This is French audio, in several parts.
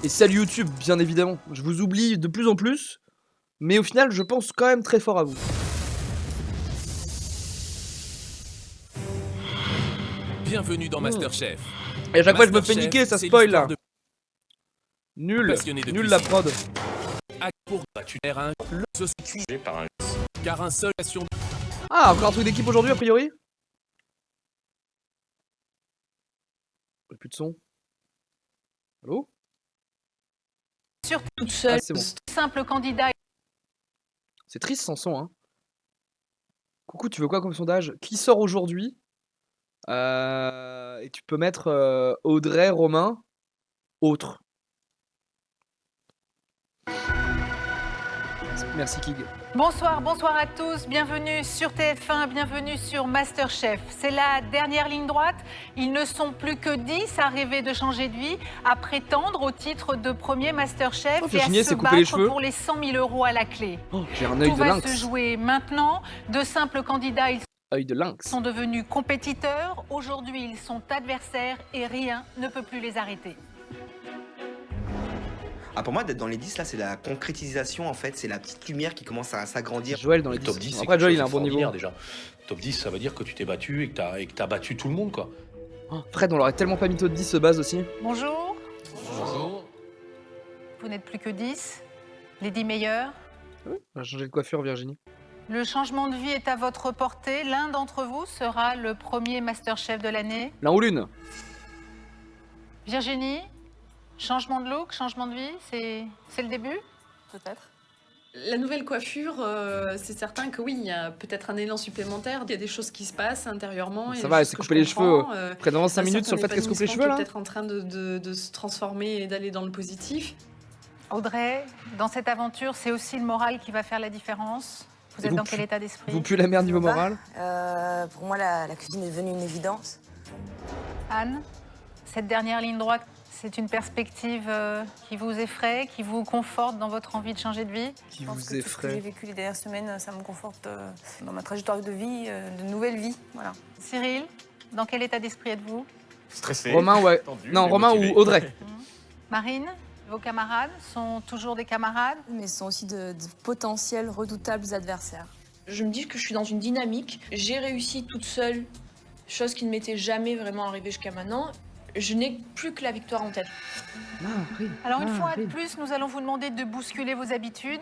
Et salut YouTube, bien évidemment. Je vous oublie de plus en plus, mais au final, je pense quand même très fort à vous. Bienvenue dans Masterchef. Et à chaque fois, je me fais niquer, ça spoil là. Nul, nul la prod. Pour tu l'air un car un seul nation. Ah, encore un truc d'équipe aujourd'hui, a priori. Plus de son. Allô? Sur toute seule, Ah, c'est bon. simple candidat. C'est triste sans son, hein. Coucou, tu veux quoi comme sondage? Qui sort aujourd'hui? Et tu peux mettre Audrey, Romain, autre. Merci Kig. Bonsoir, bonsoir à tous, bienvenue sur TF1, bienvenue sur Masterchef. C'est la dernière ligne droite, ils ne sont plus que 10 à rêver de changer de vie, à prétendre au titre de premier Masterchef et à se battre pour les 100 000 € à la clé. Oh, j'ai un œil de lynx. Tout va se jouer maintenant, de simples candidats, œil de lynx. Sont devenus compétiteurs, aujourd'hui ils sont adversaires et rien ne peut plus les arrêter. Ah, pour moi, d'être dans les 10, là, c'est la concrétisation, en fait. C'est la petite lumière qui commence à s'agrandir. Joël dans les 10. Top 10, après, Joël, il a un bon niveau. Déjà. Top 10, ça veut dire que tu t'es battu et que t'as battu tout le monde, quoi. Oh, Fred, on l'aurait tellement pas mis top 10 base aussi. Bonjour. Bonjour. Vous n'êtes plus que 10, les 10 meilleurs. On va changer de coiffure, Virginie. Le changement de vie est à votre portée. L'un d'entre vous sera le premier Masterchef de l'année. L'un ou l'une. Virginie, changement de look, changement de vie, c'est le début? Peut-être. La nouvelle coiffure, c'est certain que oui, il y a peut-être un élan supplémentaire. Il y a des choses qui se passent intérieurement. Ça va, elle s'est coupé les cheveux. Pendant 5 minutes sur le fait qu'elle se coupe les cheveux, là. Peut-être en train de se transformer et d'aller dans le positif. Audrey, dans cette aventure, c'est aussi le moral qui va faire la différence. Vous êtes dans quel état d'esprit? Vous puez la merde niveau moral? Pour moi, la cuisine est devenue une évidence. Anne, cette dernière ligne droite, c'est une perspective qui vous effraie, qui vous conforte dans votre envie de changer de vie? Qui vous effraie. Tout ce que j'ai vécu les dernières semaines, ça me conforte dans ma trajectoire de vie, de nouvelle vie. Voilà. Cyril, dans quel état d'esprit êtes-vous? Stressé. Romain, ouais. Tendu, non, Romain motivé. Ou Audrey. Marine, vos camarades sont toujours des camarades? Mais ce sont aussi de potentiels redoutables adversaires. Je me dis que je suis dans une dynamique. J'ai réussi toute seule, chose qui ne m'était jamais vraiment arrivée jusqu'à maintenant. Je n'ai plus que la victoire en tête. Alors une fois de plus, nous allons vous demander de bousculer vos habitudes.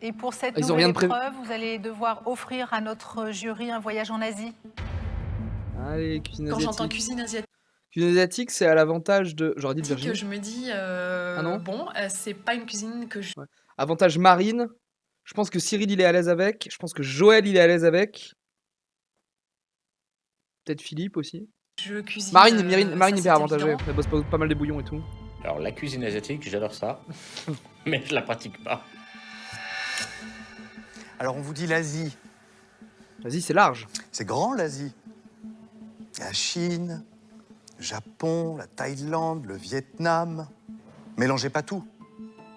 Et pour cette nouvelle épreuve, vous allez devoir offrir à notre jury un voyage en Asie. Allez, cuisine asiatique. Quand j'entends cuisine asiatique, cuisine asiatique, c'est à l'avantage de... J'aurais dit de Virginie. Que je me dis, bon, c'est pas une cuisine que je... Ouais. Avantage Marine. Je pense que Cyril, il est à l'aise avec. Je pense que Joël, il est à l'aise avec. Peut-être Philippe aussi. Je cuisine. Marine hyper avantagée. Elle bosse pas mal des bouillons et tout. Alors, la cuisine asiatique, j'adore ça. Mais je la pratique pas. Alors, on vous dit l'Asie. L'Asie, c'est large. C'est grand, l'Asie. La Chine, le Japon, la Thaïlande, le Vietnam. Mélangez pas tout.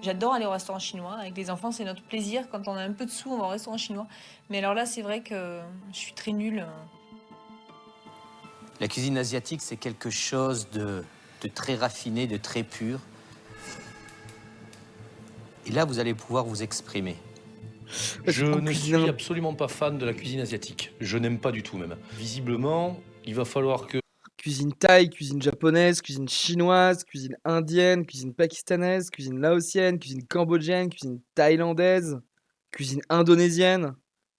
J'adore aller au restaurant chinois. Avec les enfants, c'est notre plaisir. Quand on a un peu de sous, on va au restaurant chinois. Mais alors là, c'est vrai que je suis très nulle. La cuisine asiatique, c'est quelque chose de très raffiné, de très pur. Et là, vous allez pouvoir vous exprimer. Je ne suis absolument pas fan de la cuisine asiatique. Je n'aime pas du tout même. Visiblement, il va falloir que... Cuisine thaï, cuisine japonaise, cuisine chinoise, cuisine indienne, cuisine pakistanaise, cuisine laotienne, cuisine cambodgienne, cuisine thaïlandaise, cuisine indonésienne.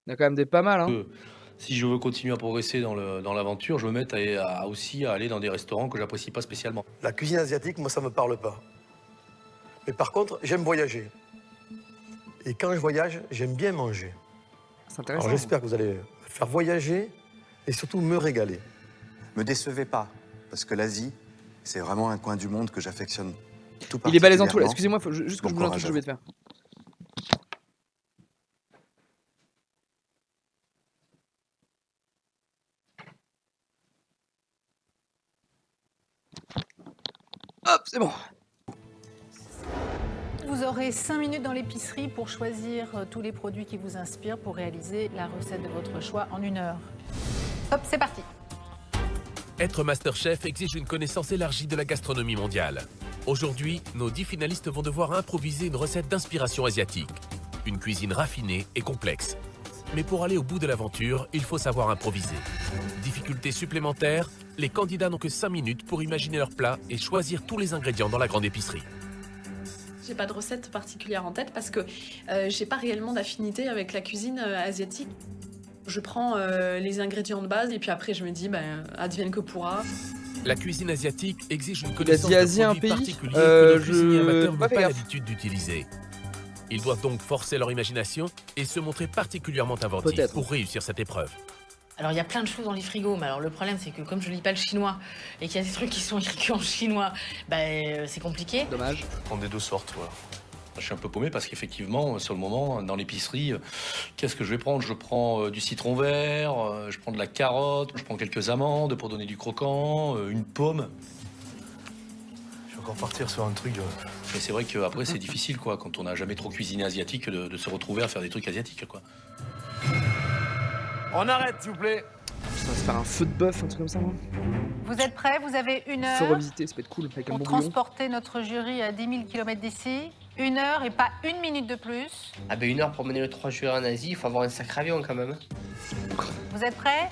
Il y a quand même des pas mal, hein. Si je veux continuer à progresser dans l'aventure, je me mette aussi à aller dans des restaurants que j'apprécie pas spécialement. La cuisine asiatique, moi, ça me parle pas. Mais par contre, j'aime voyager. Et quand je voyage, j'aime bien manger. C'est intéressant. Alors j'espère que vous allez me faire voyager et surtout me régaler. Me décevez pas, parce que l'Asie, c'est vraiment un coin du monde que j'affectionne tout particulièrement. Il est balèze en tout, là. Excusez-moi, faut juste que je bouge un truc que je vais te faire. Hop, c'est bon. Vous aurez 5 minutes dans l'épicerie pour choisir tous les produits qui vous inspirent pour réaliser la recette de votre choix en 1 heure. Hop, c'est parti. Être Masterchef exige une connaissance élargie de la gastronomie mondiale. Aujourd'hui, nos 10 finalistes vont devoir improviser une recette d'inspiration asiatique. Une cuisine raffinée et complexe. Mais pour aller au bout de l'aventure, il faut savoir improviser. Difficulté supplémentaire, les candidats n'ont que 5 minutes pour imaginer leur plat et choisir tous les ingrédients dans la grande épicerie. J'ai pas de recette particulière en tête parce que j'ai pas réellement d'affinité avec la cuisine asiatique. Je prends les ingrédients de base et puis après je me dis, advienne que pourra. La cuisine asiatique exige une connaissance Asie, de un produits pays particuliers que nos cuisiniers amateurs n'ont pas pas fait gaffe. l'habitude d'utiliser. Ils doivent donc forcer leur imagination et se montrer particulièrement inventifs Peut-être. pour réussir cette épreuve. Alors il y a plein de choses dans les frigos, mais alors le problème c'est que comme je lis pas le chinois et qu'il y a des trucs qui sont écrits en chinois, c'est compliqué. Dommage. Je prends des deux sortes, voilà. Je suis un peu paumé parce qu'effectivement, sur le moment, dans l'épicerie, qu'est-ce que je vais prendre? Je prends du citron vert, je prends de la carotte, je prends quelques amandes pour donner du croquant, une pomme. Je vais encore partir sur un truc. Mais c'est vrai qu'après, c'est difficile, quoi, quand on n'a jamais trop cuisiné asiatique, de se retrouver à faire des trucs asiatiques, quoi. On arrête, s'il vous plaît. Ça va se faire un feu de bœuf, un truc comme ça, moi. Vous êtes prêts? Vous avez 1 Faut heure revisiter, ça peut être cool avec un pour bon bouillon. transporter notre jury à 10 000 km d'ici. 1 heure et pas 1 minute de plus. Ah ben 1 heure pour mener le 3 jurés en Asie, il faut avoir un sacré avion quand même. Vous êtes prêts?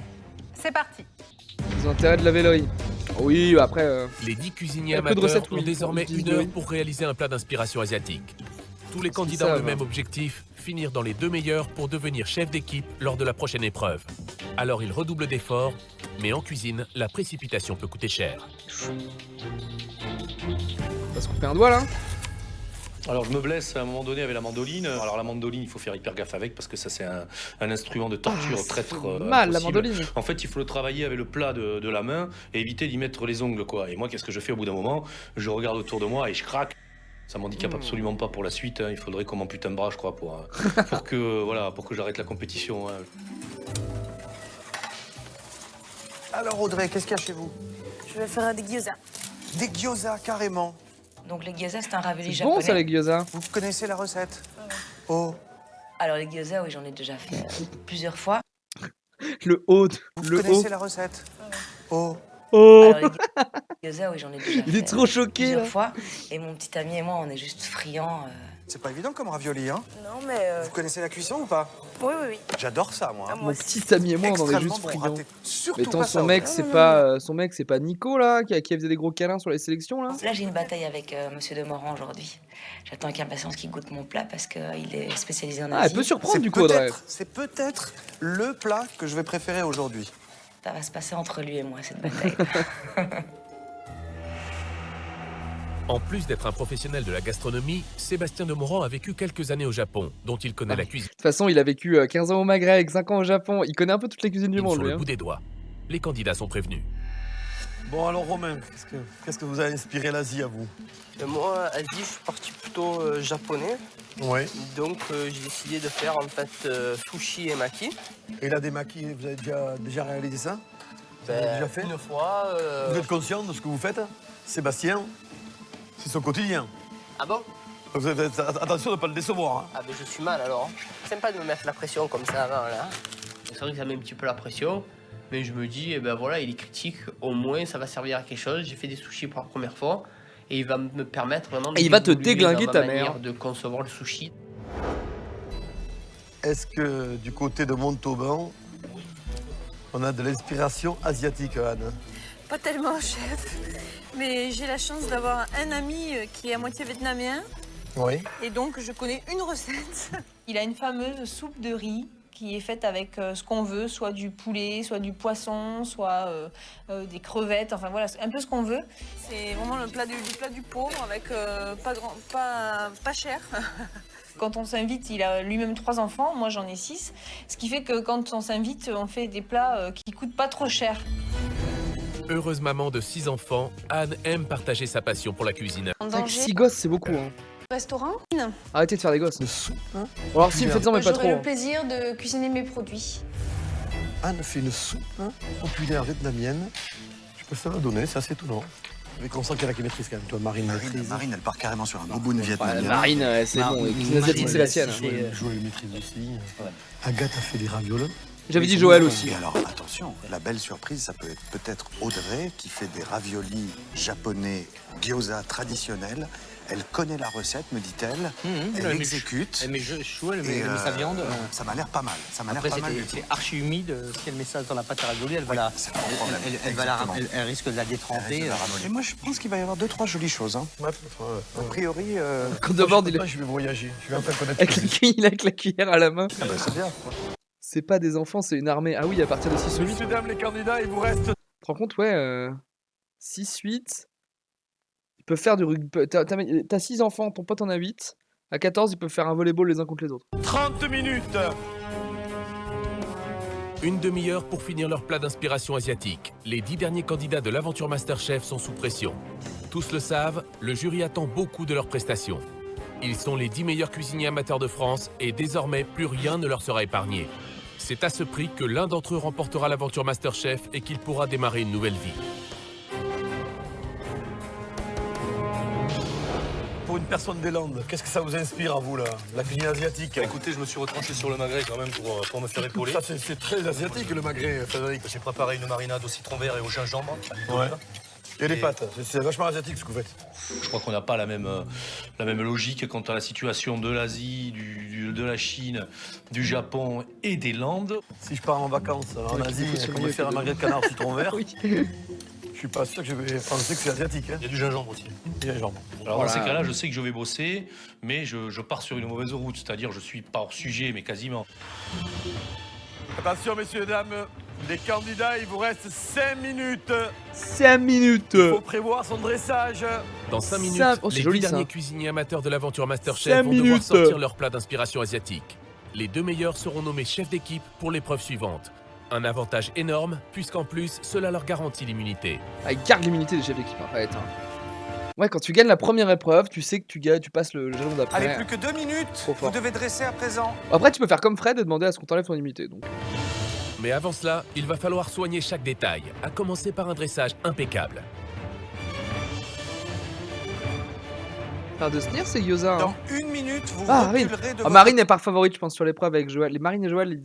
C'est parti. Ils ont intérêt de laver l'œil. Oui, après... Les 10 cuisiniers Il y a peu de amateurs recettes, ont oui. désormais Ils 1 disent heure oui. pour réaliser un plat d'inspiration asiatique. Tous les Parce candidats qu'ils ont le savent. même objectif, finir dans les 2 meilleurs pour devenir chef d'équipe lors de la prochaine épreuve. Alors ils redoublent d'efforts, mais en cuisine, la précipitation peut coûter cher. On va se couper un doigt, là. Alors je me blesse à un moment donné avec la mandoline. Alors la mandoline, il faut faire hyper gaffe avec parce que ça c'est un instrument de torture Ah, traître c'est mal, la impossible. mandoline. En fait, il faut le travailler avec le plat de la main et éviter d'y mettre les ongles, quoi. Et moi, qu'est-ce que je fais au bout d'un moment? Je regarde autour de moi et je craque. Ça m'handicape absolument pas pour la suite, hein. Il faudrait qu'on m'ampute un bras, je crois, pour que j'arrête la compétition, hein. Alors Audrey, qu'est-ce qu'il y a chez vous? Je vais faire des gyoza. Des gyoza, carrément. Donc les gyoza c'est un ravioli C'est bon, japonais. ça, les gyoza. Vous connaissez la recette? Oh, Alors les gyoza, oui, j'en ai déjà fait plusieurs fois. Le haut. vous Le haut. connaissez la recette? Oh, Oh. Alors les gyoza, oui, j'en ai déjà Il fait est trop choqué, plusieurs là. fois. Et mon petit ami et moi, on est juste friands. c'est pas évident comme ravioli, hein? Non, mais... Vous connaissez la cuisson ou pas? Oui, oui, oui. J'adore ça, moi. Ah, hein. moi Mon aussi. petit ami et moi, on en est Extrêmement juste bon, friands. ratez surtout Mais tant pas ça, son mec, Audrey. c'est pas son mec, c'est pas Nico là, qui faisait des gros câlins sur les sélections là. Là, j'ai une bataille avec Monsieur Demorand aujourd'hui. J'attends avec impatience qu'il goûte mon plat parce qu'il est spécialisé en Asie. Ah, elle peut surprendre C'est du coup, Audrey. c'est peut-être le plat que je vais préférer aujourd'hui. Ça va se passer entre lui et moi, cette bataille. En plus d'être un professionnel de la gastronomie, Sébastien Demorand a vécu quelques années au Japon, dont il connaît la cuisine De toute façon, il a vécu 15 ans au Maghreb, 5 ans au Japon. Il connaît un peu toutes les cuisines du monde, sur lui. le hein. bout des doigts. Les candidats sont prévenus. Bon, alors Romain, qu'est-ce que vous a inspiré l'Asie à vous? Moi, Asie, je suis parti plutôt japonais. Ouais. Donc j'ai décidé de faire en fait sushi et maki. Et là, des maquis, vous avez déjà réalisé ça? Vous avez déjà fait? Une fois. Vous êtes conscient de ce que vous faites? Sébastien, c'est son quotidien. Ah bon? Vous faites attention de ne pas le décevoir. Hein. Ah ben je suis mal alors. C'est sympa de me mettre la pression comme ça avant là. C'est vrai que ça met un petit peu la pression. Mais je me dis, eh ben voilà, il est critique, au moins ça va servir à quelque chose. J'ai fait des sushis pour la première fois. Et il va me permettre vraiment de Et il va te d'évoluer déglinguer dans ta ma manière mère. de concevoir le sushi. Est-ce que du côté de Montauban, on a de l'inspiration asiatique, Anne? Pas tellement, chef. Mais j'ai la chance d'avoir un ami qui est à moitié vietnamien. Oui. Et donc, je connais une recette. Il a une fameuse soupe de riz qui est faite avec ce qu'on veut, soit du poulet, soit du poisson, soit des crevettes, enfin voilà, un peu ce qu'on veut. C'est vraiment le plat du pauvre avec pas cher. Quand on s'invite, il a lui-même 3 enfants, moi j'en ai 6. Ce qui fait que quand on s'invite, on fait des plats qui coûtent pas trop cher. Heureuse maman de 6 enfants, Anne aime partager sa passion pour la cuisine. Avec 6 gosses, c'est beaucoup. Hein. Restaurant. Arrêtez de faire des gosses. Hein? Alors si, faites-en, mais pas trop. J'aurai le hein. plaisir de cuisiner mes produits. Anne fait une soupe populaire vietnamienne. Je peux ça la donner, c'est assez étonnant. Mais qu'on sent qu'elle a qui maîtrise quand même, toi, Marine. Marine, elle part carrément sur un bouboune vietnamien. Marine, c'est bon. Les cuisines asiatiques, c'est la sienne. Joël maîtrise aussi. Agathe a fait des ravioles. J'avais dit Joël Et aussi. alors, attention, la belle surprise, ça peut être peut-être Audrey qui fait des raviolis japonais gyoza traditionnels. Elle connaît la recette, me dit-elle. Elle exécute. Elle met chou, elle met sa viande. Ça m'a l'air pas mal. Ça m'a l'air Après, pas mal du tout. c'est archi humide. Si elle met ça dans la pâte à raviolis, elle va la. Elle risque de la détremper. Et moi, je pense qu'il va y avoir 2-3 jolies choses. Hein. A priori. Quand d'abord, il est. Je vais voyager. Je vais enfin connaître. Avec la cuillère à la main. Ah bah, c'est bien. C'est pas des enfants, c'est une armée. Ah oui, à partir de 6 ou 8. Messieurs, dames, les candidats, il vous reste. Tu te rends compte, ouais. 6-8. Ils peuvent faire du rugby. T'as 6 enfants, ton pote en a 8. À 14, ils peuvent faire un volleyball les uns contre les autres. 30 minutes. Une demi-heure pour finir leur plat d'inspiration asiatique. Les 10 derniers candidats de l'aventure Masterchef sont sous pression. Tous le savent, le jury attend beaucoup de leurs prestations. Ils sont les 10 meilleurs cuisiniers amateurs de France et désormais, plus rien ne leur sera épargné. C'est à ce prix que l'un d'entre eux remportera l'aventure Masterchef et qu'il pourra démarrer une nouvelle vie. Pour une personne des Landes, qu'est-ce que ça vous inspire à vous, là, la cuisine asiatique? Écoutez, je me suis retranché sur le magret quand même pour me faire épauler. Ça, c'est très asiatique, le magret, Frédéric. J'ai préparé une marinade au citron vert et au gingembre. Ouais. Et les pâtes, c'est vachement asiatique ce que vous faites. Je crois qu'on n'a pas la même logique quant à la situation de l'Asie, de la Chine, du Japon et des Landes. Si je pars en vacances en Asie, pour me faire un magret de canard au citron vert, je suis pas sûr que je vais penser que c'est asiatique. Hein. Il y a du gingembre aussi. Il y a du gingembre. Alors dans ces cas-là, je sais que je vais bosser, mais je pars sur une mauvaise route, c'est-à-dire je suis pas hors sujet, mais quasiment. Attention, messieurs et dames, les candidats, il vous reste 5 minutes. 5 minutes. Il faut prévoir son dressage. Dans 5 minutes, les 10 joli, derniers ça. cuisiniers amateurs de l'aventure Masterchef 5 vont devoir minutes. sortir leur plat d'inspiration asiatique. Les 2 meilleurs seront nommés chefs d'équipe pour l'épreuve suivante. Un avantage énorme, puisqu'en plus, cela leur garantit l'immunité. Ah, ils gardent l'immunité des chefs d'équipe, en fait. Ouais, quand tu gagnes la première épreuve, tu sais que tu passes le jalon d'après. Allez, plus que 2 minutes. Trop fort. Vous devez dresser à présent. Après, tu peux faire comme Fred et demander à ce qu'on t'enlève ton immunité. Donc. Mais avant cela, il va falloir soigner chaque détail, à commencer par un dressage impeccable. Faire de se tenir, c'est gyoza. Dans 1 minute, vous Marine. reculerez de Marine est par favorite, je pense, sur l'épreuve avec Joël. Les Marine et Joël,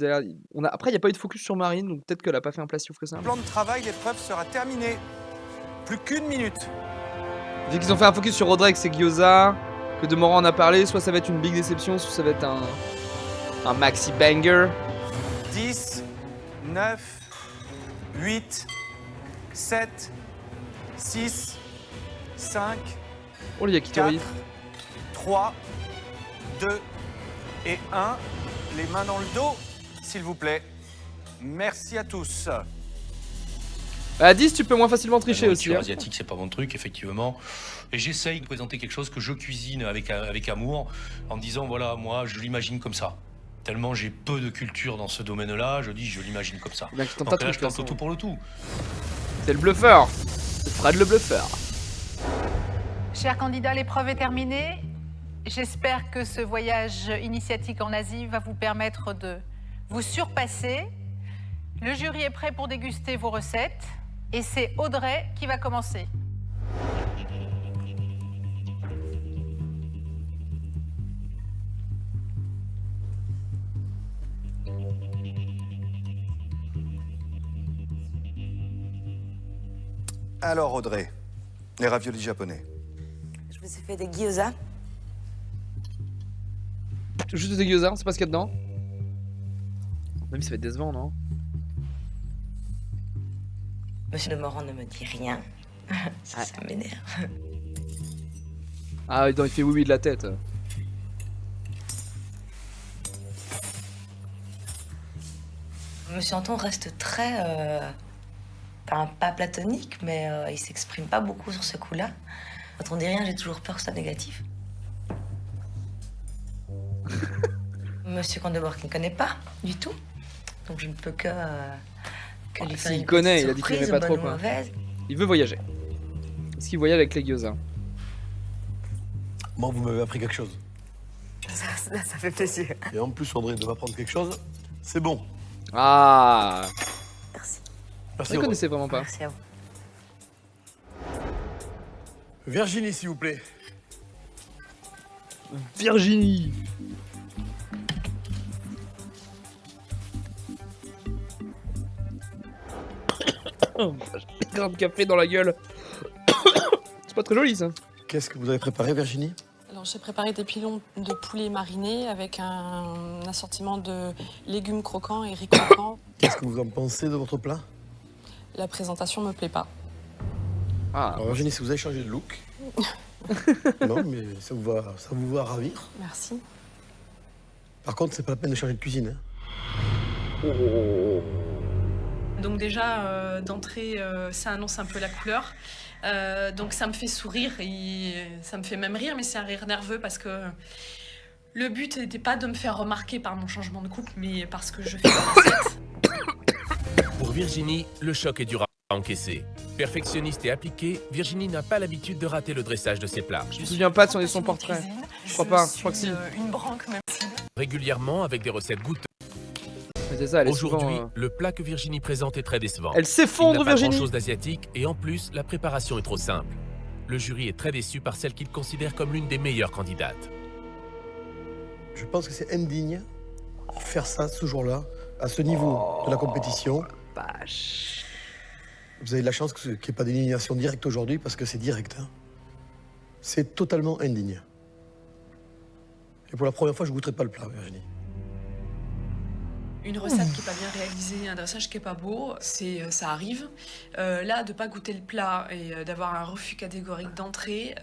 après, il n'y a pas eu de focus sur Marine, donc peut-être qu'elle a pas fait un plat si simple. plan de travail, l'épreuve sera terminée. Plus qu'1 minute. Vu qu'ils ont fait un focus sur Audrey, que c'est gyoza, que de Moran en a parlé, soit ça va être une big déception, soit ça va être un maxi banger. 10, 9, 8, 7, 6, 5, Oh, le yakitori. 4, 3, 2 et 1. Les mains dans le dos, s'il vous plaît. Merci à tous. À 10, tu peux moins facilement tricher La aussi. nourriture Hein. asiatique, c'est pas mon truc, effectivement. Et j'essaye de présenter quelque chose que je cuisine avec amour, en disant, voilà, moi, je l'imagine comme ça. Tellement j'ai peu de culture dans ce domaine-là, je dis, je l'imagine comme ça. Bah, tu Donc là, je tente au tout pour le tout. C'est le bluffeur. C'est Fred le bluffeur. Chers candidats, l'épreuve est terminée. J'espère que ce voyage initiatique en Asie va vous permettre de vous surpasser. Le jury est prêt pour déguster vos recettes et c'est Audrey qui va commencer. Alors, Audrey, les raviolis japonais. Je vous ai fait des gyoza. Juste des gyoza, c'est pas ce qu'il y a dedans. Même si ça va être décevant, non? Monsieur de Moran ne me dit rien. Ça m'énerve. Ah, il fait oui de la tête. Monsieur Anton reste très... pas platonique, mais il s'exprime pas beaucoup sur ce coup-là. Quand on dit rien, j'ai toujours peur que ce soit négatif. Monsieur Candebord qui ne connaît pas du tout. Donc je ne peux que lui faire S'il une connaît, petite il a dit qu'il surprise, aimait pas trop, bonne ou quoi. mauvaise. Il veut voyager. Est-ce qu'il voyage avec les gyoza? Moi, vous m'avez appris quelque chose. Ça fait plaisir. Et en plus, Audrey, de m'apprendre quelque chose, c'est bon. Ah. Merci. Merci, Je ne Audrey. connaissais vraiment pas. Merci à vous. Virginie, s'il vous plaît. Virginie. Oh, j'ai grave de café dans la gueule. C'est pas très joli ça. Qu'est-ce que vous avez préparé, Virginie? Alors j'ai préparé des pilons de poulet marinés avec un assortiment de légumes croquants et riz croquant. Qu'est-ce que vous en pensez de votre plat? La présentation me plaît pas. Ah. Alors, Virginie, si vous avez changé de look. Non, mais ça vous va ravir. Merci. Par contre, c'est pas la peine de changer de cuisine. Hein. Donc déjà, d'entrée, ça annonce un peu la couleur. Donc ça me fait sourire et ça me fait même rire, mais c'est un rire nerveux parce que le but n'était pas de me faire remarquer par mon changement de coupe, mais parce que je fais la recette. Pour Virginie, le choc est dur à encaisser. Perfectionniste et appliquée, Virginie n'a pas l'habitude de rater le dressage de ses plats. Je me souviens pas de son portrait. Je crois pas, je crois que si. Une branque même si. Régulièrement avec des recettes goûteuses. C'est ça, elle est Aujourd'hui, souvent, le plat que Virginie présente est très décevant. Elle s'effondre, Il n'a pas Virginie. grand-chose d'asiatique et en plus, la préparation est trop simple. Le jury est très déçu par celle qu'il considère comme l'une des meilleures candidates. Je pense que c'est indigne de faire ça ce jour-là, à ce niveau de la compétition. Vache. Vous avez de la chance qu'il n'y ait pas d'élimination directe aujourd'hui parce que c'est direct. Hein. C'est totalement indigne. Et pour la première fois, je ne goûterai pas le plat, Virginie. Une recette qui n'est pas bien réalisée, un dressage qui n'est pas beau, ça arrive. Là, de ne pas goûter le plat et d'avoir un refus catégorique d'entrée,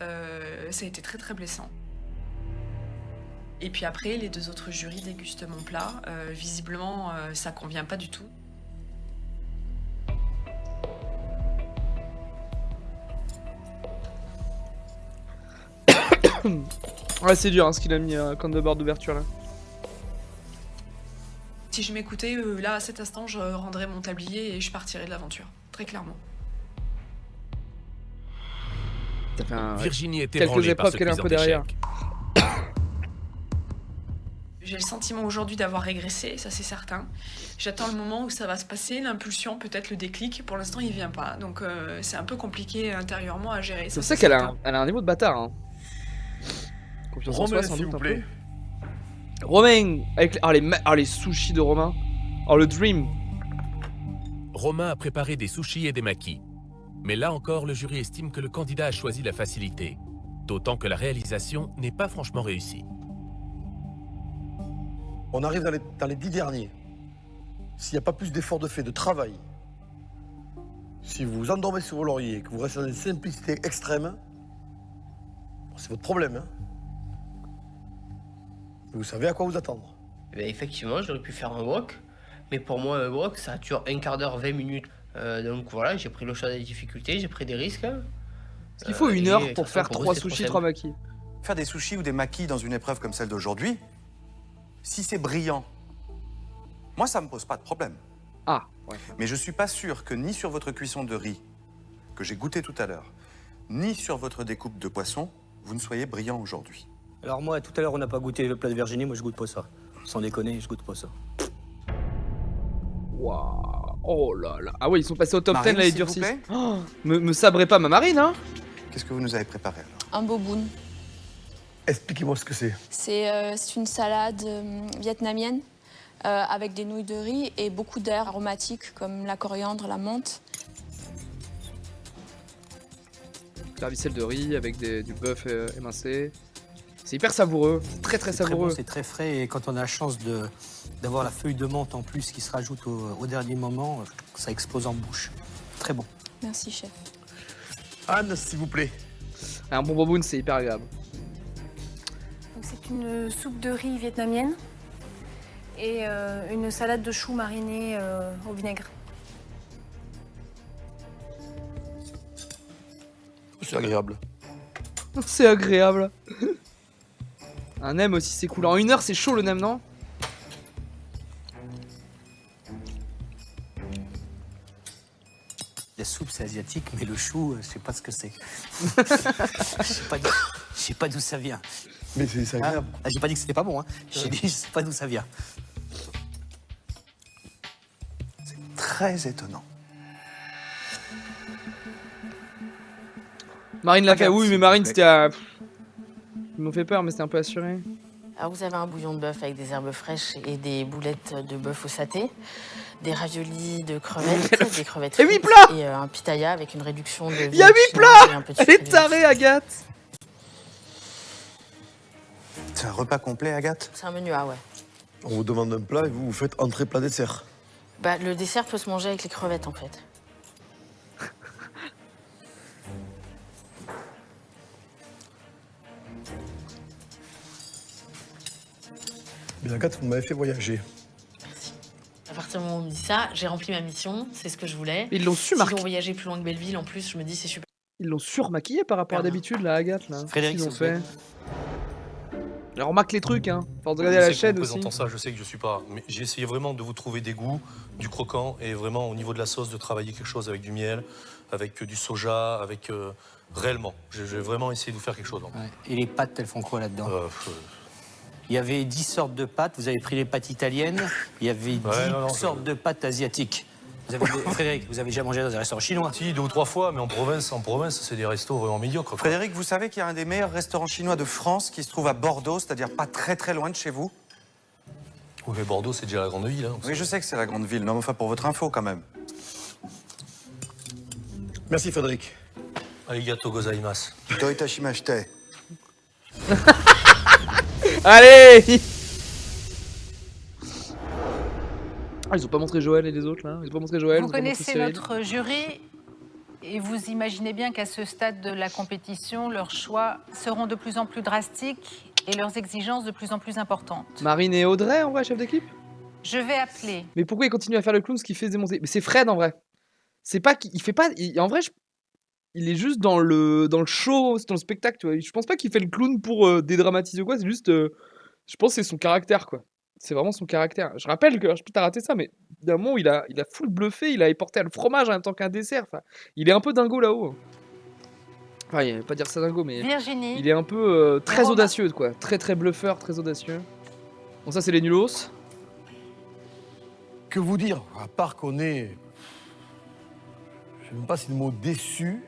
ça a été très très blessant. Et puis après, les deux autres jurys dégustent mon plat. Visiblement, ça ne convient pas du tout. Ouais, c'est dur hein, ce qu'il a mis comme de barre d'ouverture là. Si je m'écoutais, là, à cet instant, je rendrais mon tablier et je partirais de l'aventure. Très clairement. Ça fait un... Virginie est quelques ébranlée par épreuves ce qu'elle est un cuisant peu derrière. d'échec. J'ai le sentiment aujourd'hui d'avoir régressé, ça c'est certain. J'attends le moment où ça va se passer, l'impulsion, peut-être le déclic. Pour l'instant, il vient pas. Donc c'est un peu compliqué intérieurement à gérer. C'est pour ça qu'elle a un niveau de bâtard. Hein. Confiance en soi, sans doute un peu. Romain avec les sushis de Romain. Oh, le dream. Romain a préparé des sushis et des makis. Mais là encore, le jury estime que le candidat a choisi la facilité. D'autant que la réalisation n'est pas franchement réussie. On arrive dans les 10 derniers. S'il n'y a pas plus d'efforts de fait, de travail, si vous vous endormez sur vos lauriers, que vous restez dans une simplicité extrême, c'est votre problème. Hein. Vous savez à quoi vous attendre. Eh bien, effectivement, j'aurais pu faire un wok. Mais pour moi, un wok, ça dure un quart d'heure, 20 minutes. Donc voilà, j'ai pris le choix des difficultés, j'ai pris des risques. Est-ce qu'il faut une heure pour faire 3 sushis, 3 makis? Faire des sushis ou des makis dans une épreuve comme celle d'aujourd'hui, si c'est brillant, moi, ça me pose pas de problème. Ah, ouais. Mais je suis pas sûr que ni sur votre cuisson de riz, que j'ai goûté tout à l'heure, ni sur votre découpe de poisson, vous ne soyez brillant aujourd'hui. Alors moi, tout à l'heure, on n'a pas goûté le plat de Virginie, moi je goûte pas ça. Sans déconner, je goûte pas ça. Waouh. Oh là là. Ah ouais, ils sont passés au top 10 Marine, là, les s'il vous durcis. plaît. Oh, me sabrez pas ma marine, hein. Qu'est-ce que vous nous avez préparé alors? Un boboon. Expliquez-moi ce que c'est. C'est une salade vietnamienne avec des nouilles de riz et beaucoup d'herbes aromatiques comme la coriandre, la menthe. Clavicelle de riz avec du bœuf émincé. C'est hyper savoureux, très très savoureux. C'est très frais et quand on a la chance d'avoir la feuille de menthe en plus qui se rajoute au dernier moment, ça explose en bouche. Très bon. Merci, chef. Anne, s'il vous plaît. Un bon boboon, c'est hyper agréable. C'est une soupe de riz vietnamienne et une salade de choux marinée au vinaigre. C'est agréable. C'est agréable. Un nem aussi, c'est cool. En 1 heure, c'est chaud le nem, non? La soupe, c'est asiatique, mais le chou, je sais pas ce que c'est. Je sais pas d'où ça vient. Mais c'est agréable. Ah, j'ai pas dit que c'était pas bon, hein. J'ai dit, je sais pas d'où ça vient. C'est très étonnant. Marine l'a fait, oui, mais Marine, c'était à... Ils m'ont fait peur, mais c'était un peu assuré. Alors vous avez un bouillon de bœuf avec des herbes fraîches et des boulettes de bœuf au saté. des raviolis de crevettes, des crevettes Et 8 frites plats et un pitaya avec une réduction de Il y a 8 viande chinoise et plats un peu de Elle sucre est tarée, Agathe. C'est un repas complet, Agathe? C'est un menu A, ouais. On vous demande un plat et vous faites entrée, plat, dessert. Bah, le dessert peut se manger avec les crevettes, en fait. Mais Agathe, vous m'avez fait voyager. À partir du moment où on me dit ça, j'ai rempli ma mission, c'est ce que je voulais. Ils l'ont su, Marc. S'ils ont voyagé plus loin que Belleville, en plus, je me dis c'est super. Ils l'ont surmaquillé par rapport à d'habitude, là, Agathe. Là. Frédéric, Qu'est-ce qu'ils ont s'il vous fait. Alors, on marque les trucs, hein. Force de regarder Je la sais qu'en chaîne aussi. présentant ça, je sais que je suis pas. Mais j'ai essayé vraiment de vous trouver des goûts, du croquant et vraiment au niveau de la sauce de travailler quelque chose avec du miel, avec du soja, avec réellement. J'ai vraiment essayé de vous faire quelque chose. Ouais. Et les pâtes, elles font quoi là-dedans? Il y avait 10 sortes de pâtes. Vous avez pris les pâtes italiennes. Il y avait 10 sortes de pâtes asiatiques. Vous avez, Frédéric, vous avez déjà mangé dans un restaurant chinois? Si, 2 ou 3 fois, mais en province, c'est des restos vraiment médiocres. Quoi. Frédéric, vous savez qu'il y a un des meilleurs restaurants chinois de France qui se trouve à Bordeaux, c'est-à-dire pas très loin de chez vous? Oui, mais Bordeaux, c'est déjà la grande ville. Hein, oui, je sais que c'est la grande ville, mais enfin pour votre info quand même. Merci, Frédéric. Arigato gozaimasu. Toi, Itashimashite. Allez. Ah, ils ont pas montré Joël et les autres, là. Ils ont pas montré Joël. Vous ils ont pas montré connaissez Cyril. notre jury et vous imaginez bien qu'à ce stade de la compétition, leurs choix seront de plus en plus drastiques et leurs exigences de plus en plus importantes. Marine et Audrey, en vrai, chef d'équipe. Je vais appeler. Mais pourquoi il continue à faire le clown, ce qui fait se démonter? Mais c'est Fred, en vrai. C'est pas qu'il fait pas... En vrai, il est juste dans le show, c'est dans le spectacle, tu vois. Je pense pas qu'il fait le clown pour dédramatiser ou quoi, c'est juste... je pense que c'est son caractère, quoi. C'est vraiment son caractère. Je rappelle que, je sais pas, t'as raté ça, mais d'un moment, il a full bluffé, il a porté le fromage en même temps qu'un dessert. Enfin, il est un peu dingo là-haut. Enfin, il va pas dire ça dingo, mais Virginie. il est un peu très audacieux, quoi. Très bluffeur, très audacieux. Bon, ça, c'est les nulos. Que vous dire? À part qu'on est... Je sais même pas si le mot déçu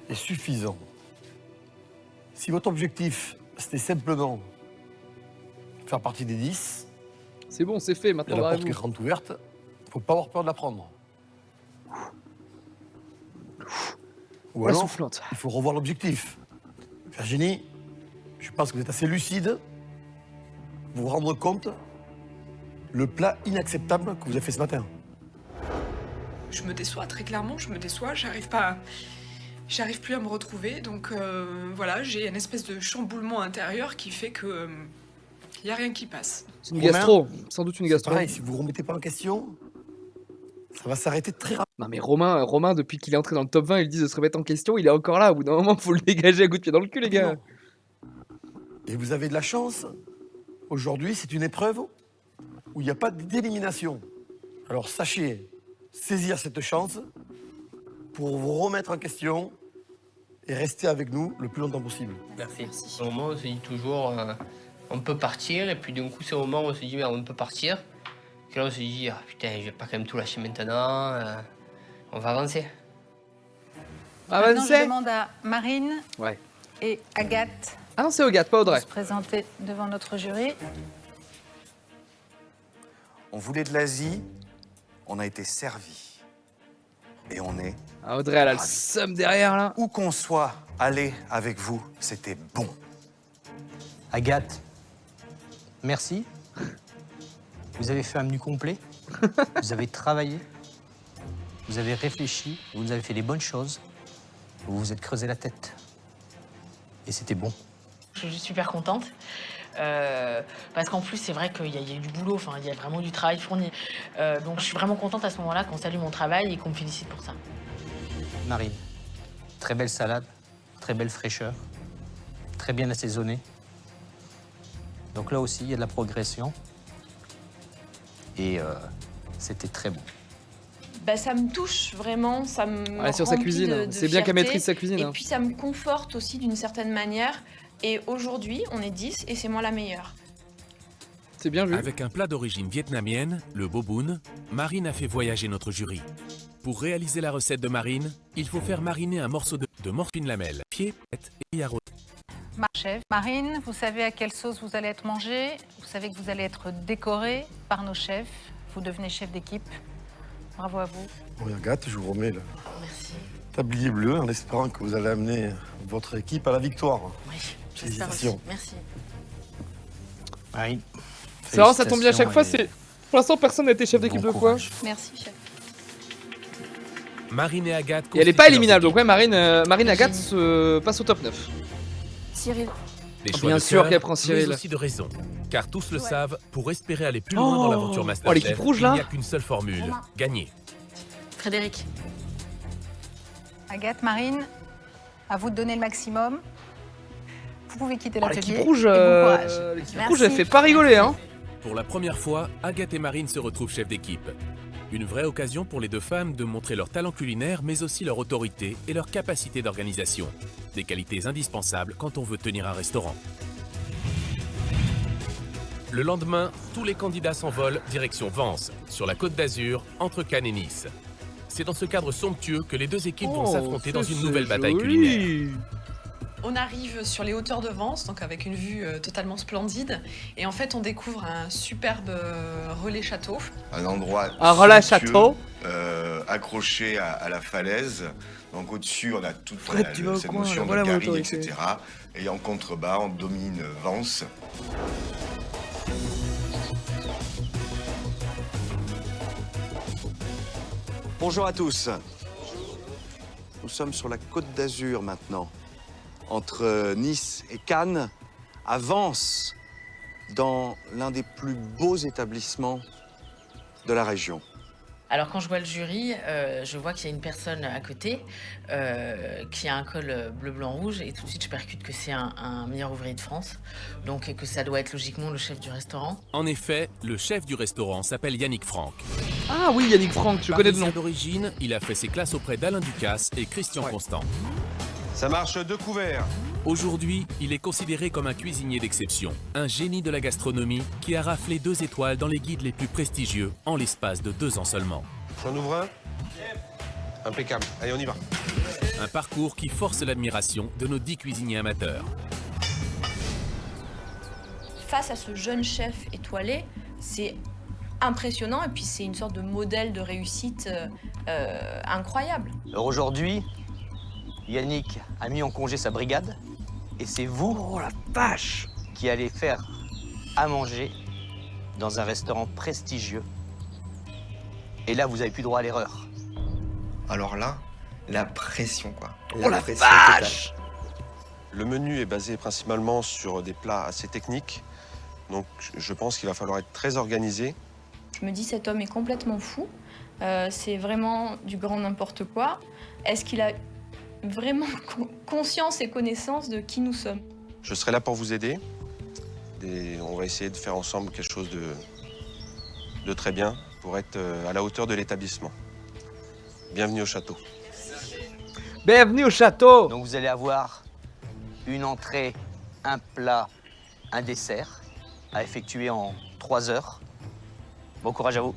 est suffisant. Si votre objectif, c'était simplement faire partie des 10, c'est bon, c'est fait, maintenant il y a la porte barrez-vous. qui est grande ouverte, faut pas avoir peur de la prendre. Ou La alors, soufflante. il faut revoir l'objectif. Virginie, je pense que vous êtes assez lucide pour vous rendre compte le plat inacceptable que vous avez fait ce matin. Je me déçois, très clairement, je me déçois, j'arrive plus à me retrouver, donc voilà, j'ai une espèce de chamboulement intérieur qui fait que y a rien qui passe. C'est une gastro, sans doute une gastro. Pareil, si vous ne remettez pas en question, ça va s'arrêter très rapidement. Non mais Romain, depuis qu'il est entré dans le top 20, il dit de se remettre en question, il est encore là. Au bout d'un moment, faut le dégager à coup de pied dans le cul, les gars. Et vous avez de la chance. Aujourd'hui, c'est une épreuve où il n'y a pas d'élimination. Alors sachez saisir cette chance pour vous remettre en question et rester avec nous le plus longtemps possible. Merci. Au moment où on se dit toujours on peut partir, et puis d'un coup c'est au moment où on se dit merde, on peut partir, que là on se dit ah, putain, je vais pas quand même tout lâcher maintenant, on va avancer. Maintenant, je demande à Marine Ouais. et Agathe Ah non, c'est Agathe, pas Audrey. de se présenter devant notre jury. On voulait de l'Asie, on a été servi. Et on est... Ah, Audrey, elle a le seum derrière, là. Où qu'on soit allé avec vous, c'était bon. Agathe, merci. Vous avez fait un menu complet. Vous avez travaillé. Vous avez réfléchi. Vous avez fait les bonnes choses. Vous vous êtes creusé la tête. Et c'était bon. Je suis super contente. Parce qu'en plus, c'est vrai qu'il y a du boulot, enfin, il y a vraiment du travail fourni. Donc, je suis vraiment contente à ce moment-là qu'on salue mon travail et qu'on me félicite pour ça. Marine, très belle salade, très belle fraîcheur, très bien assaisonnée. Donc là aussi, il y a de la progression. Et c'était très bon. Bah, ça me touche vraiment, ça me Ouais, sur sa remplit cuisine, de c'est bien qu'elle fierté. maîtrise sa cuisine, Et hein. puis ça me conforte aussi d'une certaine manière. Et aujourd'hui, on est 10 et c'est moi la meilleure. C'est bien vu. Avec un plat d'origine vietnamienne, le boboon, Marine a fait voyager notre jury. Pour réaliser la recette de Marine, il faut faire mariner un morceau de morphine lamelle, pied, tête et arrosé. Chef Marine, vous savez à quelle sauce vous allez être mangé. Vous savez que vous allez être décoré par nos chefs. Vous devenez chef d'équipe. Bravo à vous. Oui, Agathe, je vous remets le Merci. tablier bleu en espérant que vous allez amener votre équipe à la victoire. Oui, j'espère aussi. Merci. Oui. C'est marrant, ça tombe bien à chaque fois. Pour l'instant, personne n'a été chef d'équipe 2 fois. Merci, chef. Marine et Agathe. Et elle est pas éliminable, donc ouais, Marine Agathe passe au top 9. Cyril. Des choix Bien de sûr cœur, qu'elle prend Cyril. Mais aussi de raison. Car tous le savent, pour espérer aller plus loin dans l'aventure Oh, Masterchef, l'équipe rouge, il là n'y a qu'une seule formule, gagner. Frédéric. Agathe, Marine, à vous de donner le maximum. Vous pouvez quitter l'atelier. L'équipe rouge, et bon courage. l'équipe rouge, elle fait pas rigoler, hein. Pour la première fois, Agathe et Marine se retrouvent chefs d'équipe. Une vraie occasion pour les deux femmes de montrer leur talent culinaire, mais aussi leur autorité et leur capacité d'organisation. Des qualités indispensables quand on veut tenir un restaurant. Le lendemain, tous les candidats s'envolent direction Vence, sur la Côte d'Azur, entre Cannes et Nice. C'est dans ce cadre somptueux que les deux équipes vont s'affronter dans une nouvelle bataille culinaire. On arrive sur les hauteurs de Vence, donc avec une vue totalement splendide. Et en fait, on découvre un superbe relais château. Un endroit Un relais somptueux, château. accroché à la falaise. Donc au-dessus, on a toute Fred, tu vas au cette coin, notion voilà de mon garrigue, autorité. etc. Et en contrebas, on domine Vence. Bonjour à tous. Nous sommes sur la Côte d'Azur maintenant, entre Nice et Cannes, à Vence, dans l'un des plus beaux établissements de la région. Alors quand je vois le jury, je vois qu'il y a une personne à côté qui a un col bleu, blanc, rouge et tout de suite je percute que c'est un meilleur ouvrier de France, donc que ça doit être logiquement le chef du restaurant. En effet, le chef du restaurant s'appelle Yannick Franck. Ah oui, Yannick Franck, je connais de nom. D'origine, il a fait ses classes auprès d'Alain Ducasse et Christian Constant. Ça marche 2 couverts. Aujourd'hui, il est considéré comme un cuisinier d'exception, un génie de la gastronomie qui a raflé 2 étoiles dans les guides les plus prestigieux en l'espace de 2 ans seulement. J'en ouvre un. Impeccable. Allez, on y va. Un parcours qui force l'admiration de nos 10 cuisiniers amateurs. Face à ce jeune chef étoilé, c'est impressionnant et puis c'est une sorte de modèle de réussite incroyable. Alors aujourd'hui, Yannick a mis en congé sa brigade et c'est vous qui allez faire à manger dans un restaurant prestigieux. Et là, vous n'avez plus droit à l'erreur. Alors là, la pression, quoi. Oh la pression vache! Le menu est basé principalement sur des plats assez techniques. Donc je pense qu'il va falloir être très organisé. Je me dis, cet homme est complètement fou. C'est vraiment du grand n'importe quoi. Est-ce qu'il a vraiment conscience et connaissance de qui nous sommes? Je serai là pour vous aider. Et on va essayer de faire ensemble quelque chose de très bien pour être à la hauteur de l'établissement. Bienvenue au château. Bienvenue au château. Donc vous allez avoir une entrée, un plat, un dessert à effectuer en 3 heures. Bon courage à vous.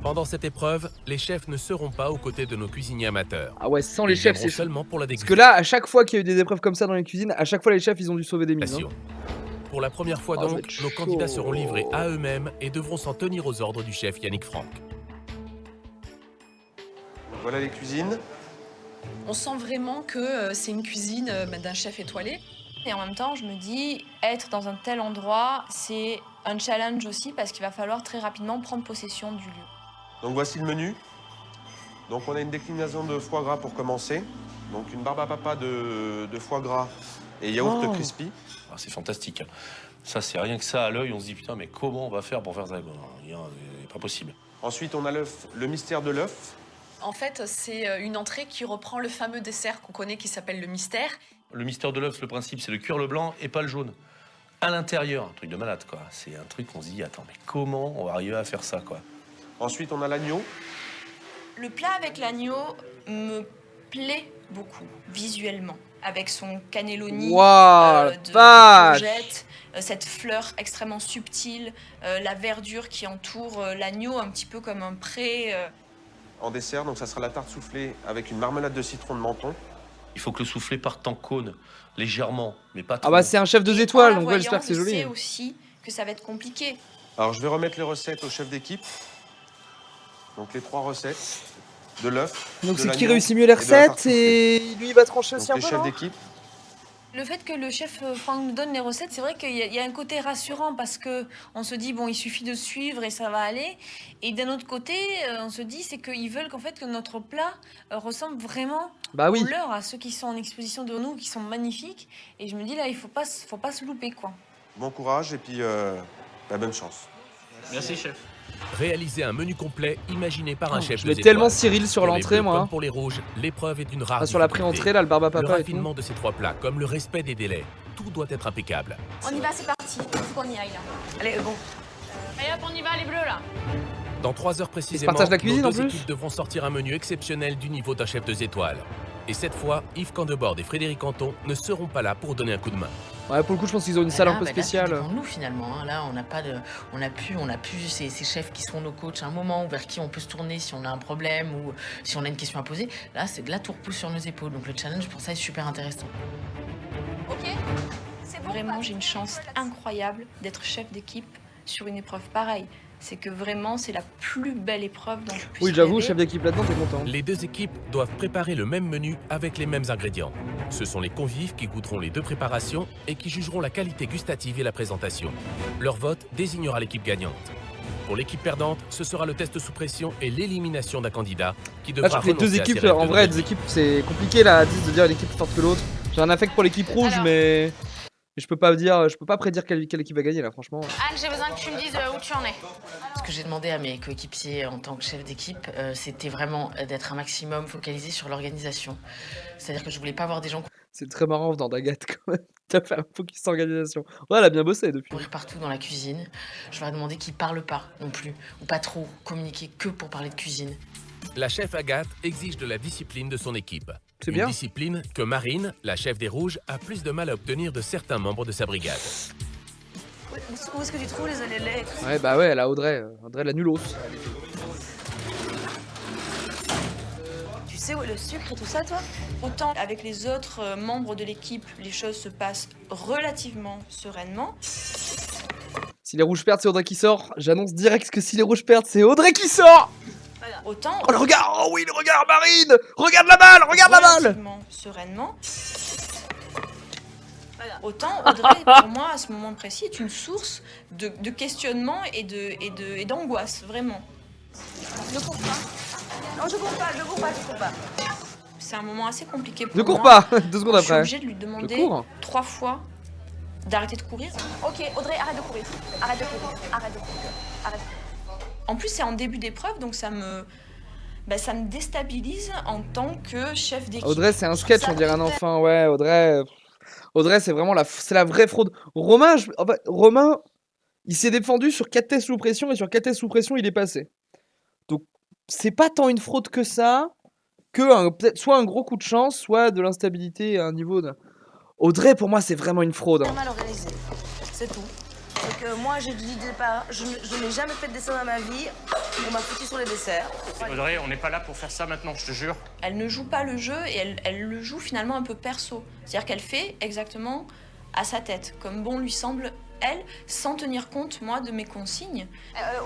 Pendant cette épreuve, les chefs ne seront pas aux côtés de nos cuisiniers amateurs. Ah ouais, sans les Ils chefs, viendront c'est seulement pour la Parce dégustation. que là, à chaque fois qu'il y a eu des épreuves comme ça dans les cuisines, à chaque fois les chefs, ils ont dû sauver des mises. Hein. Pour la première fois Oh, ça va donc, être nos chaud. candidats seront livrés à eux-mêmes et devront s'en tenir aux ordres du chef Yannick Franck. Voilà les cuisines. On sent vraiment que c'est une cuisine d'un chef étoilé. Et en même temps, je me dis, être dans un tel endroit, c'est un challenge aussi parce qu'il va falloir très rapidement prendre possession du lieu. Donc voici le menu. Donc on a une déclinaison de foie gras pour commencer. Donc une barbe à papa de foie gras et yaourt Oh. crispy. Ah, c'est fantastique. Ça, c'est rien que ça à l'œil. On se dit, putain, mais comment on va faire pour faire ça? C'est pas possible. Ensuite, on a l'œuf, le mystère de l'œuf. En fait, c'est une entrée qui reprend le fameux dessert qu'on connaît qui s'appelle le mystère. Le mystère de l'œuf, le principe, c'est de cuire le blanc et pas le jaune. À l'intérieur, un truc de malade, quoi. C'est un truc qu'on se dit, attends, mais comment on va arriver à faire ça, quoi? Ensuite, on a l'agneau. Le plat avec l'agneau me plaît beaucoup, visuellement. Avec son cannelloni Waouh, de vache. courgette, cette fleur extrêmement subtile, la verdure qui entoure l'agneau, un petit peu comme un pré. En dessert, donc ça sera la tarte soufflée avec une marmelade de citron de menton. Il faut que le soufflé parte en cône, légèrement, mais pas trop. Ah bah c'est un chef 2 En étoiles, la donc ouais, j'espère que c'est voyant, joli. je sais aussi que ça va être compliqué. Alors, je vais remettre les recettes au chef d'équipe. Donc, les 3 recettes de l'œuf. Donc de c'est qui l'agneau réussit mieux les et de la tarte recettes soufflée. et lui il va trancher aussi Donc, un les peu, chefs non? d'équipe. Le fait que le chef Franck nous donne les recettes, c'est vrai qu'il y a un côté rassurant parce que on se dit bon, il suffit de suivre et ça va aller. Et d'un autre côté, on se dit c'est qu'ils veulent qu'en fait que notre plat ressemble vraiment Bah oui. au leur, à ceux qui sont en exposition de nous, qui sont magnifiques. Et je me dis là, il faut pas se louper quoi. Bon courage et puis bonne chance. Merci, chef. Réaliser un menu complet imaginé par un chef Je mets 2 tellement étoiles. Cyril sur Pour les l'entrée, bleus moi. comme pour les rouges, l'épreuve est d'une rare Ah, sur la difficulté. pré-entrée, là, le barbe à Le papa et tout. raffinement de ces 3 plats, comme le respect des délais, tout doit être impeccable. On y va, c'est parti. Il faut qu'on y aille là. Allez, bon. Allez hop, on y va, les bleus là. Dans 3 heures précisément, partagent la cuisine, nos en 2 plus équipes devront sortir un menu exceptionnel du niveau d'un chef 2 étoiles. Et cette fois, Yves Candebord et Frédéric Canton ne seront pas là pour donner un coup de main. Ouais, pour le coup, je pense qu'ils ont une salle un peu spéciale. Là, nous finalement. Hein. Là, on n'a pas de, on a plus ces chefs qui sont nos coachs. Un moment vers qui on peut se tourner si on a un problème ou si on a une question à poser. Là, c'est de là tout repousse sur nos épaules. Donc le challenge pour ça est super intéressant. Ok. C'est bon. Vraiment, j'ai une chance incroyable d'être chef d'équipe sur une épreuve pareille. C'est que vraiment, c'est la plus belle épreuve dont je puisse Oui, j'avoue, rêver. chef d'équipe là-dedans, t'es content. Les 2 équipes doivent préparer le même menu avec les mêmes ingrédients. Ce sont les convives qui goûteront les 2 préparations et qui jugeront la qualité gustative et la présentation. Leur vote désignera l'équipe gagnante. Pour l'équipe perdante, ce sera le test sous pression et l'élimination d'un candidat qui Là, devra je trouve que les renoncer deux à ses équipes, rêves en de vrai, nouvelle deux équipes, c'est compliqué là à 10 de dire une équipe plus forte que l'autre. J'ai un affect pour l'équipe rouge, Alors. mais je peux pas prédire quelle équipe va gagner là, franchement. Anne, j'ai besoin que tu me dises où tu en es. Ce que j'ai demandé à mes coéquipiers en tant que chef d'équipe, c'était vraiment d'être un maximum focalisé sur l'organisation. C'est-à-dire que je voulais pas avoir des gens C'est très marrant venant d'Agathe quand même. T'as fait un focus organisation. Ouais, elle a bien bossé depuis. courir partout dans la cuisine. Je leur ai demandé qu'ils parlent pas non plus, ou pas trop, communiquer que pour parler de cuisine. La chef Agathe exige de la discipline de son équipe. C'est Une bien. discipline que Marine, la chef des Rouges, a plus de mal à obtenir de certains membres de sa brigade. Où est-ce que tu trouves les laits? Ouais, bah ouais, elle a Audrey. Audrey la nulos. Tu sais où est le sucre et tout ça, toi? Autant avec les autres membres de l'équipe, les choses se passent relativement sereinement. Si les rouges perdent, c'est Audrey qui sort. J'annonce direct que si les rouges perdent, c'est Audrey qui sort. Autant. Oh le regard, oh oui, le regard, Marine. Regarde la balle, regarde la balle. Relativement sereinement. Autant Audrey, pour moi, à ce moment précis, est une source de questionnement et d'angoisse, vraiment. Ne cours pas. Non, je cours pas. C'est un moment assez compliqué pour Ne moi. cours pas. 2 secondes Je suis après. obligée de lui demander Je cours. 3 fois d'arrêter de courir. Ok, Audrey, arrête de courir. Arrête de courir. Arrête. En plus, c'est en début d'épreuve, donc ça me déstabilise en tant que chef d'équipe. Audrey, c'est un sketch, on dirait un enfant. Ouais, Audrey, c'est vraiment la vraie fraude. Romain, Romain, il s'est défendu sur 4 tests sous pression et sur 4 tests sous pression, il est passé. Donc, c'est pas tant une fraude que ça, que peut-être soit un gros coup de chance, soit de l'instabilité à un niveau de... Audrey, pour moi, c'est vraiment une fraude. Très mal organisé. C'est tout. Donc moi, j'ai dit dès le départ, je n'ai jamais fait de dessin dans ma vie. On m'a foutu sur les desserts. Audrey, on n'est pas là pour faire ça maintenant, je te jure. Elle ne joue pas le jeu et elle le joue finalement un peu perso. C'est-à-dire qu'elle fait exactement à sa tête, comme bon lui semble, elle, sans tenir compte, moi, de mes consignes.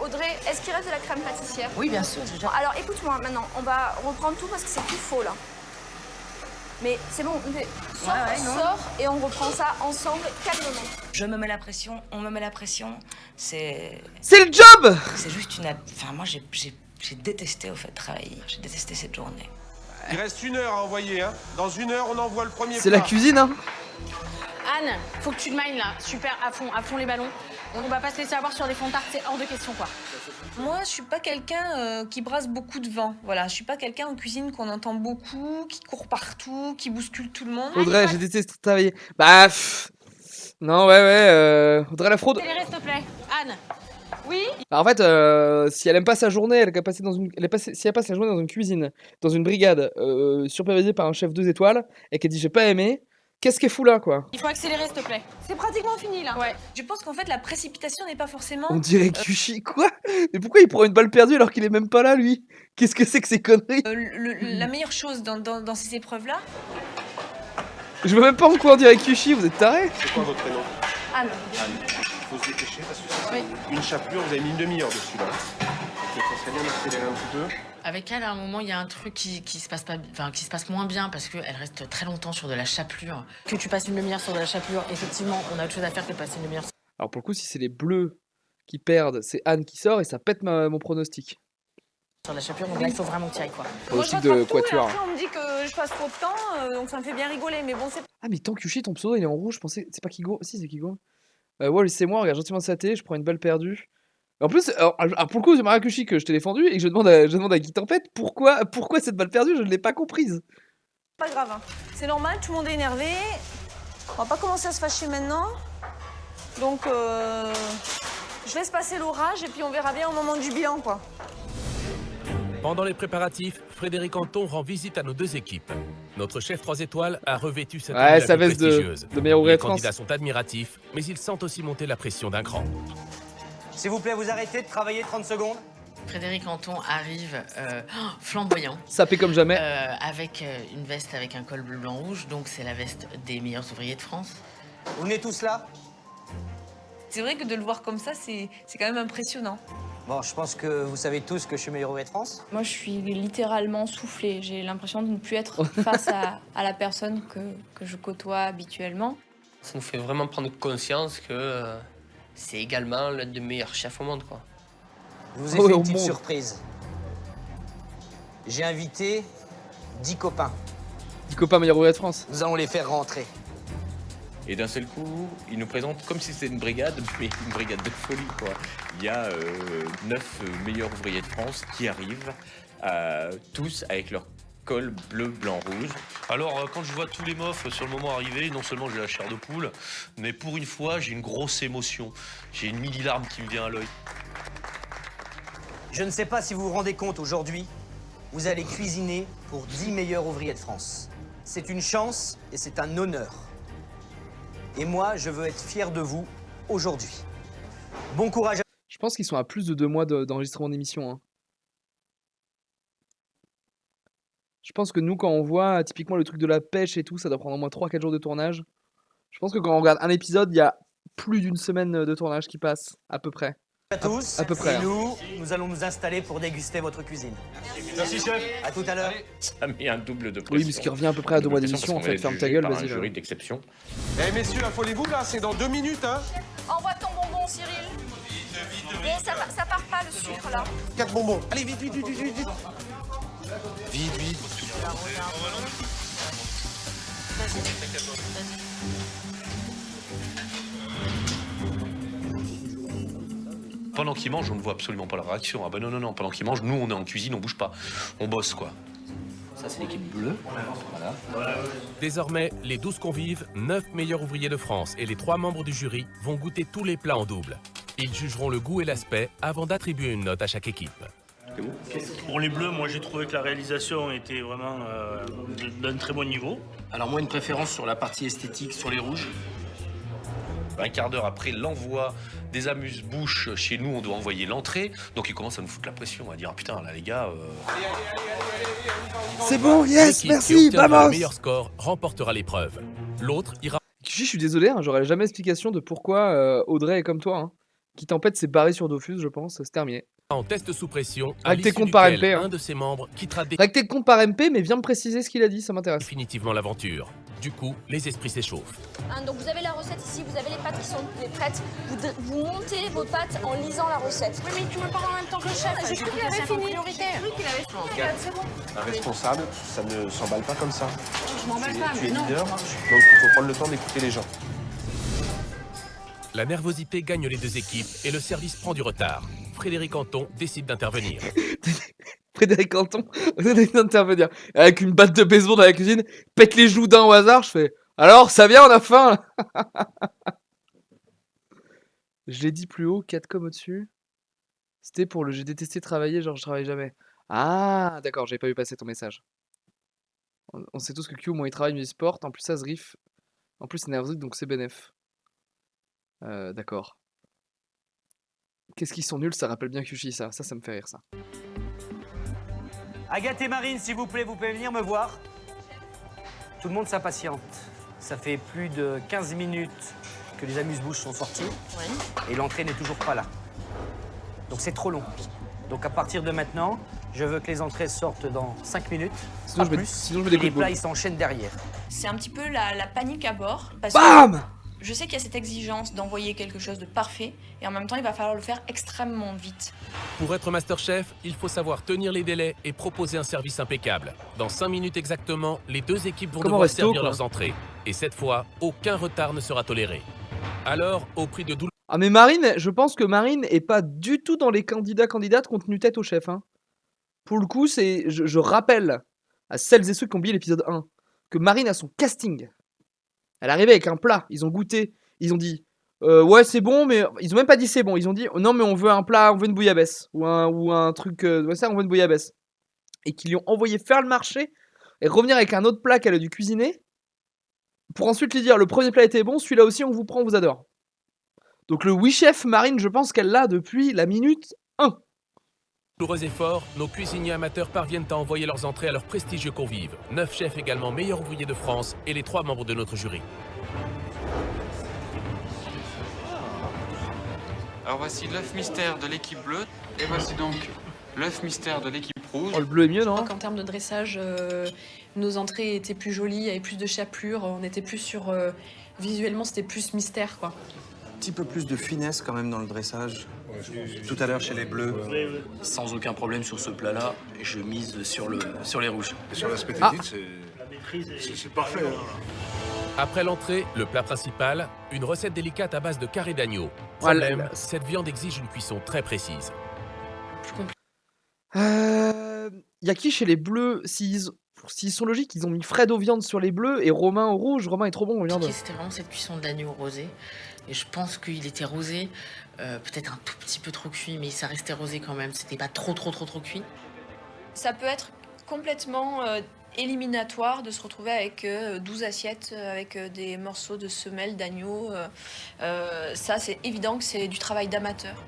Audrey, est-ce qu'il reste de la crème pâtissière? Oui, bien sûr. Bon, alors écoute-moi maintenant, on va reprendre tout parce que c'est tout faux là. Mais c'est bon, sors et on reprend ça ensemble calmement. Je me mets la pression, on me met la pression. C'est le job. C'est juste une... Enfin, moi, j'ai détesté, au fait, travailler. J'ai détesté cette journée. Il reste 1 heure à envoyer, hein. Dans 1 heure, on envoie le premier C'est la plat. cuisine, hein. Anne, faut que tu te mindes là, super, à fond les ballons. On va pas se laisser avoir sur des fonds de tarte, c'est hors de question quoi. Moi, je suis pas quelqu'un qui brasse beaucoup de vent. Voilà, je suis pas quelqu'un en cuisine qu'on entend beaucoup, qui court partout, qui bouscule tout le monde. Audrey, j'ai détesté travailler. Bah, non, ouais, Audrey la fraude. Accélérez s'il te plaît. Anne, oui? Bah, en fait, si elle aime pas sa journée, si elle passe la journée dans une cuisine, dans une brigade, supervisée par un chef 2 étoiles, et qu'elle dit j'ai pas aimé, qu'est-ce qu'elle fout là, quoi? Il faut accélérer s'il te plaît. C'est pratiquement fini là. Ouais. Je pense qu'en fait, la précipitation n'est pas forcément... On dirait Kushi, quoi? Mais pourquoi il prend une balle perdue alors qu'il est même pas là, lui? Qu'est-ce que c'est que ces conneries? La meilleure chose dans ces épreuves-là, Je vois même pas en quoi on dirait Kyushi, vous êtes tarés? C'est quoi votre prénom? Anne. Anne. Il faut se dépêcher parce que ça, Oui. une chapelure, vous avez mis une demi-heure dessus là. Donc ça serait bien d'accélérer un petit peu. Avec elle, à un moment, il y a un truc qui se passe pas, enfin, qui se passe moins bien parce qu'elle reste très longtemps sur de la chapelure. Que tu passes une demi-heure sur de la chapelure, effectivement, on a autre chose à faire que de passer une demi-heure. Alors pour le coup, si c'est les bleus qui perdent, c'est Anne qui sort et ça pète mon pronostic. Sur la chapelure, donc là, il faut vraiment que tu y ailles, quoi. Pronostic de Quatuor. Après, on me dit que je passe trop de temps, donc ça me fait bien rigoler. Mais bon, c'est. Ah mais tant Kyushi, ton pseudo il est en rouge, je pensais... C'est pas Kigo? Si c'est Kigo. Ouais, c'est moi, regarde gentiment sa télé, je prends une balle perdue. En plus, alors, pour le coup, j'aimerais à Kyushi que je t'ai défendu et que je demande à Guy Tempête pourquoi cette balle perdue, je ne l'ai pas comprise. Pas grave, hein. C'est normal, tout le monde est énervé. On va pas commencer à se fâcher maintenant. Donc, je laisse passer l'orage et puis on verra bien au moment du bilan, quoi. Pendant les préparatifs, Frédéric Anton rend visite à nos deux équipes. Notre chef 3 étoiles a revêtu cette tenue sa veste prestigieuse. de meilleur ouvrier Les de France. candidats sont admiratifs, mais ils sentent aussi monter la pression d'un cran. S'il vous plaît, vous arrêtez de travailler 30 secondes. Frédéric Anton arrive flamboyant. Sapé comme jamais. Avec une veste avec un col bleu, blanc, rouge. Donc c'est la veste des meilleurs ouvriers de France. Vous venez tous là? C'est vrai que de le voir comme ça, c'est quand même impressionnant. Bon, je pense que vous savez tous que je suis meilleur ouvrier de France. Moi, je suis littéralement soufflée. J'ai l'impression de ne plus être face à la personne que je côtoie habituellement. Ça nous fait vraiment prendre conscience que c'est également l'un des meilleurs chefs au monde, quoi. Je vous ai fait une petite surprise. J'ai invité 10 copains. 10 copains meilleurs ouvriers de France. Nous allons les faire rentrer. Et d'un seul coup, il nous présente comme si c'était une brigade, mais une brigade de folie, quoi. Il y a 9 meilleurs ouvriers de France qui arrivent, tous avec leur col bleu, blanc, rouge. Alors, quand je vois tous les mofs sur le moment arriver, non seulement j'ai la chair de poule, mais pour une fois, j'ai une grosse émotion. J'ai une mini-larme qui me vient à l'œil. Je ne sais pas si vous vous rendez compte aujourd'hui, vous allez cuisiner pour 10 meilleurs ouvriers de France. C'est une chance et c'est un honneur. Et moi, je veux être fier de vous aujourd'hui. Bon courage. Je pense qu'ils sont à plus de 2 mois d'enregistrement d'émission. Hein. Je pense que nous, quand on voit typiquement le truc de la pêche et tout, ça doit prendre au moins 3-4 jours de tournage. Je pense que quand on regarde un épisode, il y a plus d'une semaine de tournage qui passe, à peu près. À tous, à peu près. Et nous allons nous installer pour déguster votre cuisine. Merci, chef. À tout à l'heure. Ça met un double de pression. Oui, mais ce qui revient à peu près à 2 mois d'émission, en fait. Ferme ta gueule, vas-y. Un jury d'exception. Eh messieurs, affolez-vous là, c'est dans 2 minutes, hein. Envoie ton bonbon, Cyril. Bon, ça part pas le sucre là. 4 bonbons. Allez, vite, vite, vite, vite, vite. Vite, vite. Pendant qu'ils mangent, on ne voit absolument pas leur réaction. Ah ben non. Pendant qu'ils mangent, nous, on est en cuisine, on bouge pas. On bosse, quoi. Ça, c'est l'équipe bleue. Voilà. Désormais, les 12 convives, 9 meilleurs ouvriers de France et les 3 membres du jury vont goûter tous les plats en double. Ils jugeront le goût et l'aspect avant d'attribuer une note à chaque équipe. Pour les bleus, moi j'ai trouvé que la réalisation était vraiment d'un très bon niveau. Alors moi, une préférence sur la partie esthétique, sur les rouges. Un quart d'heure après l'envoi des amuse-bouches, chez nous, on doit envoyer l'entrée. Donc ils commencent à nous foutre la pression. On va dire, ah, putain, là, les gars... C'est bon, yes, L'équipe merci, qui obtiendra vamos. le meilleur score remportera l'épreuve. L'autre ira... Je suis désolé, hein, j'aurais jamais explication de pourquoi Audrey est comme toi. Hein. Qui Tempête s'est barré sur Dofus, je pense, c'est terminé. En test sous pression, à Avec tes l'issue comptes par duquel MP. Hein. un de ses membres quittera Avec tes comptes par MP, mais viens me préciser ce qu'il a dit, ça m'intéresse. définitivement l'aventure. Du coup, les esprits s'échauffent. Hein, donc vous avez la recette ici, vous avez les pâtes qui sont prêtes. Vous montez vos pâtes en lisant la recette. Oui, mais tu me parles en même temps que le chef. J'ai cru qu'il avait fini. J'ai cru qu'il avait fini. C'est bon. Un responsable, ça ne s'emballe pas comme ça. Je m'emballe pas, Tu es mais non. leader, donc il faut prendre le temps d'écouter les gens. La nervosité gagne les deux équipes et le service prend du retard. Frédéric Anton décide d'intervenir. Frédéric Anton décide d'intervenir. Avec une batte de baseball dans la cuisine, pète les joues d'un au hasard, je fais « Alors, ça vient, on a faim !» Je l'ai dit plus haut, 4 com au-dessus. C'était pour le « J'ai détesté travailler, genre je travaille jamais ». Ah, d'accord, j'avais pas vu passer ton message. On sait tous que Q, moins il travaille, mieux il se porte. En plus, ça se riff. En plus, c'est nerveux, donc c'est bénef. D'accord. Qu'est-ce qu'ils sont nuls, ça rappelle bien Kyushi, ça me fait rire, ça. Agathe et Marine, s'il vous plaît, vous pouvez venir me voir. Tout le monde s'impatiente. Ça fait plus de 15 minutes que les amuse-bouches sont sortis et l'entrée n'est toujours pas là. Donc c'est trop long. Donc à partir de maintenant, je veux que les entrées sortent dans 5 minutes, Sinon, pas je mets- plus, sinon, je mets et des les coups de plats boule. ils s'enchaînent derrière. C'est un petit peu la panique à bord. Parce Bam que je sais qu'il y a cette exigence d'envoyer quelque chose de parfait et en même temps, il va falloir le faire extrêmement vite. Pour être Masterchef, il faut savoir tenir les délais et proposer un service impeccable. Dans 5 minutes exactement, les deux équipes vont Comme au devoir resto, servir quoi. leurs entrées. Et cette fois, aucun retard ne sera toléré. Alors, au prix de douleur... Ah mais Marine, je pense que Marine est pas du tout dans les candidates qui ont tenu tête au chef. Hein. Pour le coup, je rappelle à celles et ceux qui ont oublié l'épisode 1 que Marine a son casting. Elle est arrivée avec un plat, ils ont goûté, ils ont dit ouais c'est bon, mais ils ont même pas dit c'est bon, ils ont dit non mais on veut un plat, on veut une bouillabaisse ou un truc, ouais ça on veut une bouillabaisse. Et qu'ils lui ont envoyé faire le marché et revenir avec un autre plat qu'elle a dû cuisiner pour ensuite lui dire le premier plat était bon, celui-là aussi on vous prend, on vous adore. Donc le oui chef Marine, je pense qu'elle l'a depuis la minute 1. Douloureux efforts, nos cuisiniers amateurs parviennent à envoyer leurs entrées à leurs prestigieux convives. 9 chefs également meilleurs ouvriers de France et les 3 membres de notre jury. Alors voici l'œuf mystère de l'équipe bleue et voici donc l'œuf mystère de l'équipe rouge. Oh, le bleu est mieux, non? Je crois qu'en termes de dressage, nos entrées étaient plus jolies, il y avait plus de chapelure, on était plus sur... visuellement, c'était plus mystère, quoi. Un petit peu plus de finesse quand même dans le dressage. Tout à l'heure chez les bleus. Sans aucun problème sur ce plat-là, je mise sur les rouges. Et sur l'aspect Ah. technique, c'est parfait. Hein. Après l'entrée, le plat principal, une recette délicate à base de carré d'agneau. Voilà. Problème, cette viande exige une cuisson très précise. Y a qui chez les bleus, s'ils sont logiques, ils ont mis Fred aux viandes sur les bleus et Romain au rouge. Romain est trop bon aux viandes. C'était vraiment cette cuisson de l'agneau rosé. Et je pense qu'il était rosé, peut-être un tout petit peu trop cuit, mais ça restait rosé quand même. C'était pas trop cuit. Ça peut être complètement éliminatoire de se retrouver avec 12 assiettes avec des morceaux de semelles d'agneau. Ça, c'est évident que c'est du travail d'amateur.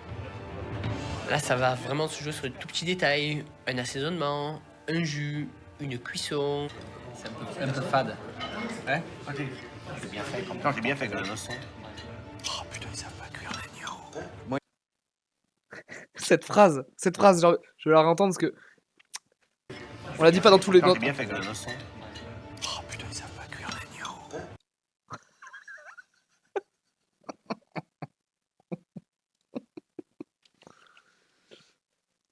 Là, ça va vraiment se jouer sur des tout petits détails. Un assaisonnement, un jus, une cuisson. C'est un peu fade. Ouais. Ok. J'ai bien fait comme ça. J'ai bien fait comme ça. Oh putain, ils savent pas cuire l'agneau. Cette phrase, genre, je vais la réentendre parce que on la dit pas dans tous les. J'ai bien fait comme ça. Oh putain, ils savent pas cuire l'agneau.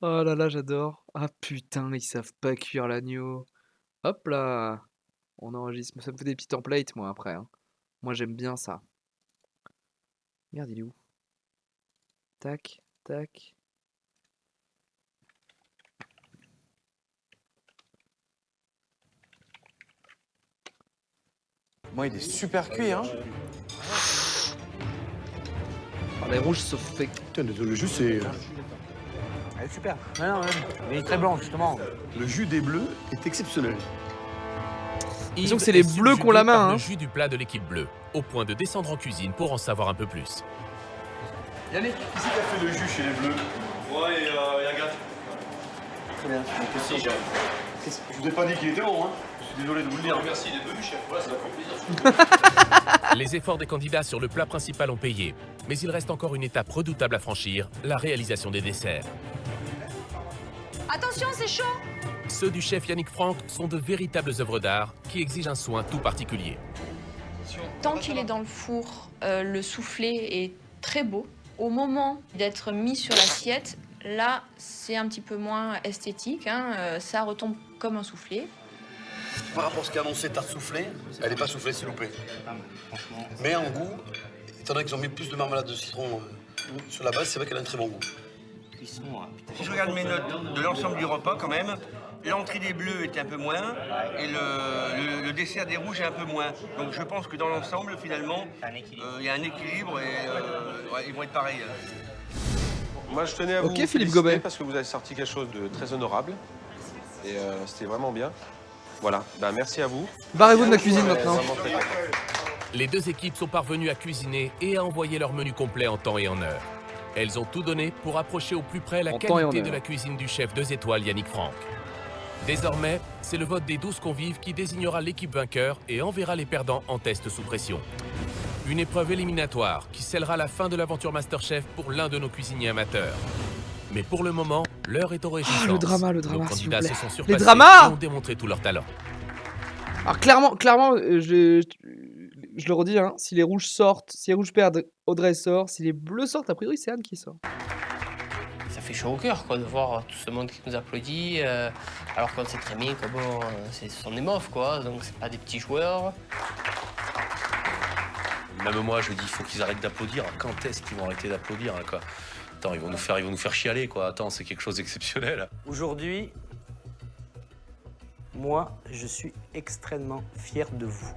Oh là là, j'adore. Ah putain, ils savent pas cuire l'agneau. Hop là, on enregistre. Ça me fait des petits templates moi après. Hein. Moi j'aime bien ça. Merde, il est où? Tac, tac. Moi, il est super cuit, hein. Oh, les rouges se fait. Putain, le jus, c'est. Elle est super. Non, elle est très blanche, justement. Le jus des bleus est exceptionnel. Disons que c'est les Yves est bleus qui ont la subjugué par main, le hein. jus du plat de l'équipe bleue, au point de descendre en cuisine pour en savoir un peu plus. Yannick, qui c'est qui a fait le jus chez les bleus? Moi et Agathe. Très bien. Je vous ai pas dit qu'il était bon, hein. Je suis désolé de vous le dire. Merci d'être venu, chef. Voilà, ça m'a fait plaisir. Les efforts des candidats sur le plat principal ont payé, mais il reste encore une étape redoutable à franchir, la réalisation des desserts. Attention, c'est chaud! Ceux du chef Yannick Franck sont de véritables œuvres d'art qui exigent un soin tout particulier. Tant qu'il est dans le four, le soufflé est très beau. Au moment d'être mis sur l'assiette, là, c'est un petit peu moins esthétique. Hein, ça retombe comme un soufflé. Par rapport à ce qu'a annoncé Tarte Soufflée, elle n'est pas soufflée, s'il vous plaît. Mais en goût, étant donné qu'ils ont mis plus de marmelade de citron sur la base, c'est vrai qu'elle a un très bon goût. Si je regarde mes notes de l'ensemble du repas, quand même, l'entrée des bleus était un peu moins et le dessert des rouges est un peu moins. Donc je pense que dans l'ensemble, finalement, il y a un équilibre et ouais, ils vont être pareils. Moi, je tenais à Ok, vous Philippe féliciter Gobet. parce que vous avez sorti quelque chose de très honorable. Et c'était vraiment bien. Voilà, ben, merci à vous. Barrez-vous de la cuisine maintenant. Vraiment très content. Les deux équipes sont parvenues à cuisiner et à envoyer leur menu complet en temps et en heure. Elles ont tout donné pour approcher au plus près la En temps et en qualité de heure. la cuisine du chef 2 étoiles Yannick Franck. Désormais, c'est le vote des 12 convives qui désignera l'équipe vainqueur et enverra les perdants en test sous pression. Une épreuve éliminatoire qui scellera la fin de l'aventure MasterChef pour l'un de nos cuisiniers amateurs. Mais pour le moment, l'heure est aux réjouissances. Le drama, Nos s'il vous candidats plaît. se sont Les surpassés dramas et ont démontré tout leur talent. Alors clairement, je le redis, hein, si les rouges sortent, si les rouges perdent, Audrey sort. Si les bleus sortent, a priori, c'est Anne qui sort. Ça fait chaud au cœur quoi, de voir tout ce monde qui nous applaudit, alors qu'on sait très bien que bon, ce sont des mofs, quoi, donc c'est pas des petits joueurs. Même moi, je dis, il faut qu'ils arrêtent d'applaudir. Quand est-ce qu'ils vont arrêter d'applaudir, hein, quoi? Attends, ils vont nous faire chialer, quoi. Attends, c'est quelque chose d'exceptionnel. Aujourd'hui, moi, je suis extrêmement fier de vous.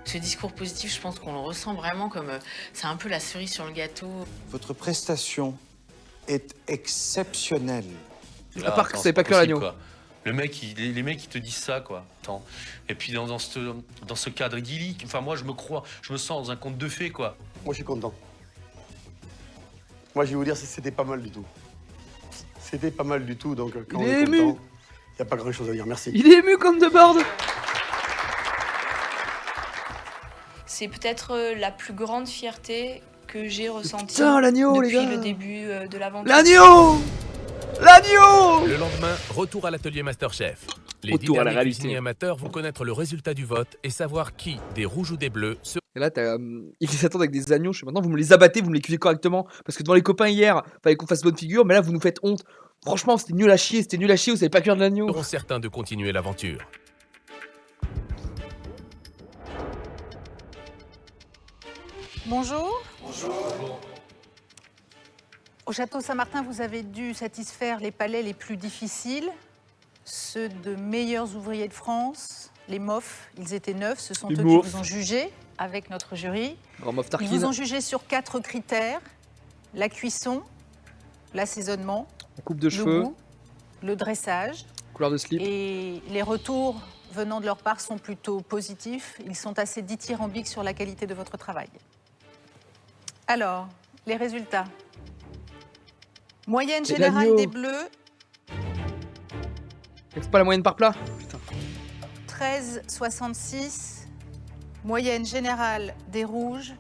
Ce discours positif, je pense qu'on le ressent vraiment comme... c'est un peu la cerise sur le gâteau. Votre prestation est exceptionnelle. À part que attends, c'est pas pas que l'agneau. possible, quoi. Les mecs, ils te disent ça, quoi. Attends. Et puis dans ce cadre idyllique, enfin moi, je me sens dans un conte de fées, quoi. Moi, je suis content. Moi, je vais vous dire, c'était pas mal du tout. C'était pas mal du tout, donc quand on est content, il n'y a pas grand-chose à dire. Merci. Il est ému comme de Borde. C'est peut-être la plus grande fierté que j'ai ressentie Putain, l'agneau, les depuis gars. le début de l'aventure. L'agneau! L'agneau! Le lendemain, retour à l'atelier MasterChef. Les Retour 10 à la derniers réalité. cuisiniers amateurs vont connaître le résultat du vote et savoir qui, des rouges ou des bleus, se... Et là, ils les attendent avec des agneaux. Je sais maintenant, vous me les abattez, vous me les cuisez correctement. Parce que devant les copains hier, fallait qu'on fasse bonne figure. Mais là, vous nous faites honte. Franchement, c'était nul à chier. Vous savez pas cuire de l'agneau. seront certains de continuer l'aventure. Bonjour. Bonjour. Au château Saint-Martin, vous avez dû satisfaire les palais les plus difficiles, ceux de meilleurs ouvriers de France, les MOF. Ils étaient 9, ce sont Les eux MOF. qui vous ont jugé avec notre jury. Grand Moff Ils Tarkin. vous ont jugé sur 4 critères: la cuisson, l'assaisonnement, La coupe de le cheveux, goût, le dressage. couleur de slip. Et les retours venant de leur part sont plutôt positifs. Ils sont assez dithyrambiques sur la qualité de votre travail. Alors, les résultats. Moyenne C'est générale l'agneau. des bleus, C'est pas la moyenne par plat. Putain. 13,66. Moyenne générale des rouges,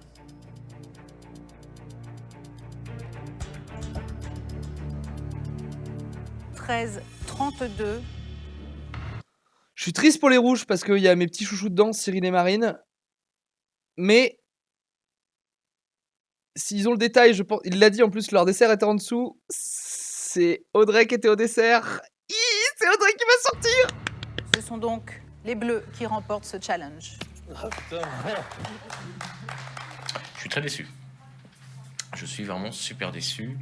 13,32. Je suis triste pour les rouges parce qu'il y a mes petits chouchous dedans, Cyril et Marine. Mais s'ils ont le détail, je pense, il l'a dit en plus, leur dessert était en dessous. C'est Audrey qui était au dessert. C'est Audrey qui va sortir. Ce sont donc les bleus qui remportent ce challenge. Je suis très déçu. Je suis vraiment super déçu.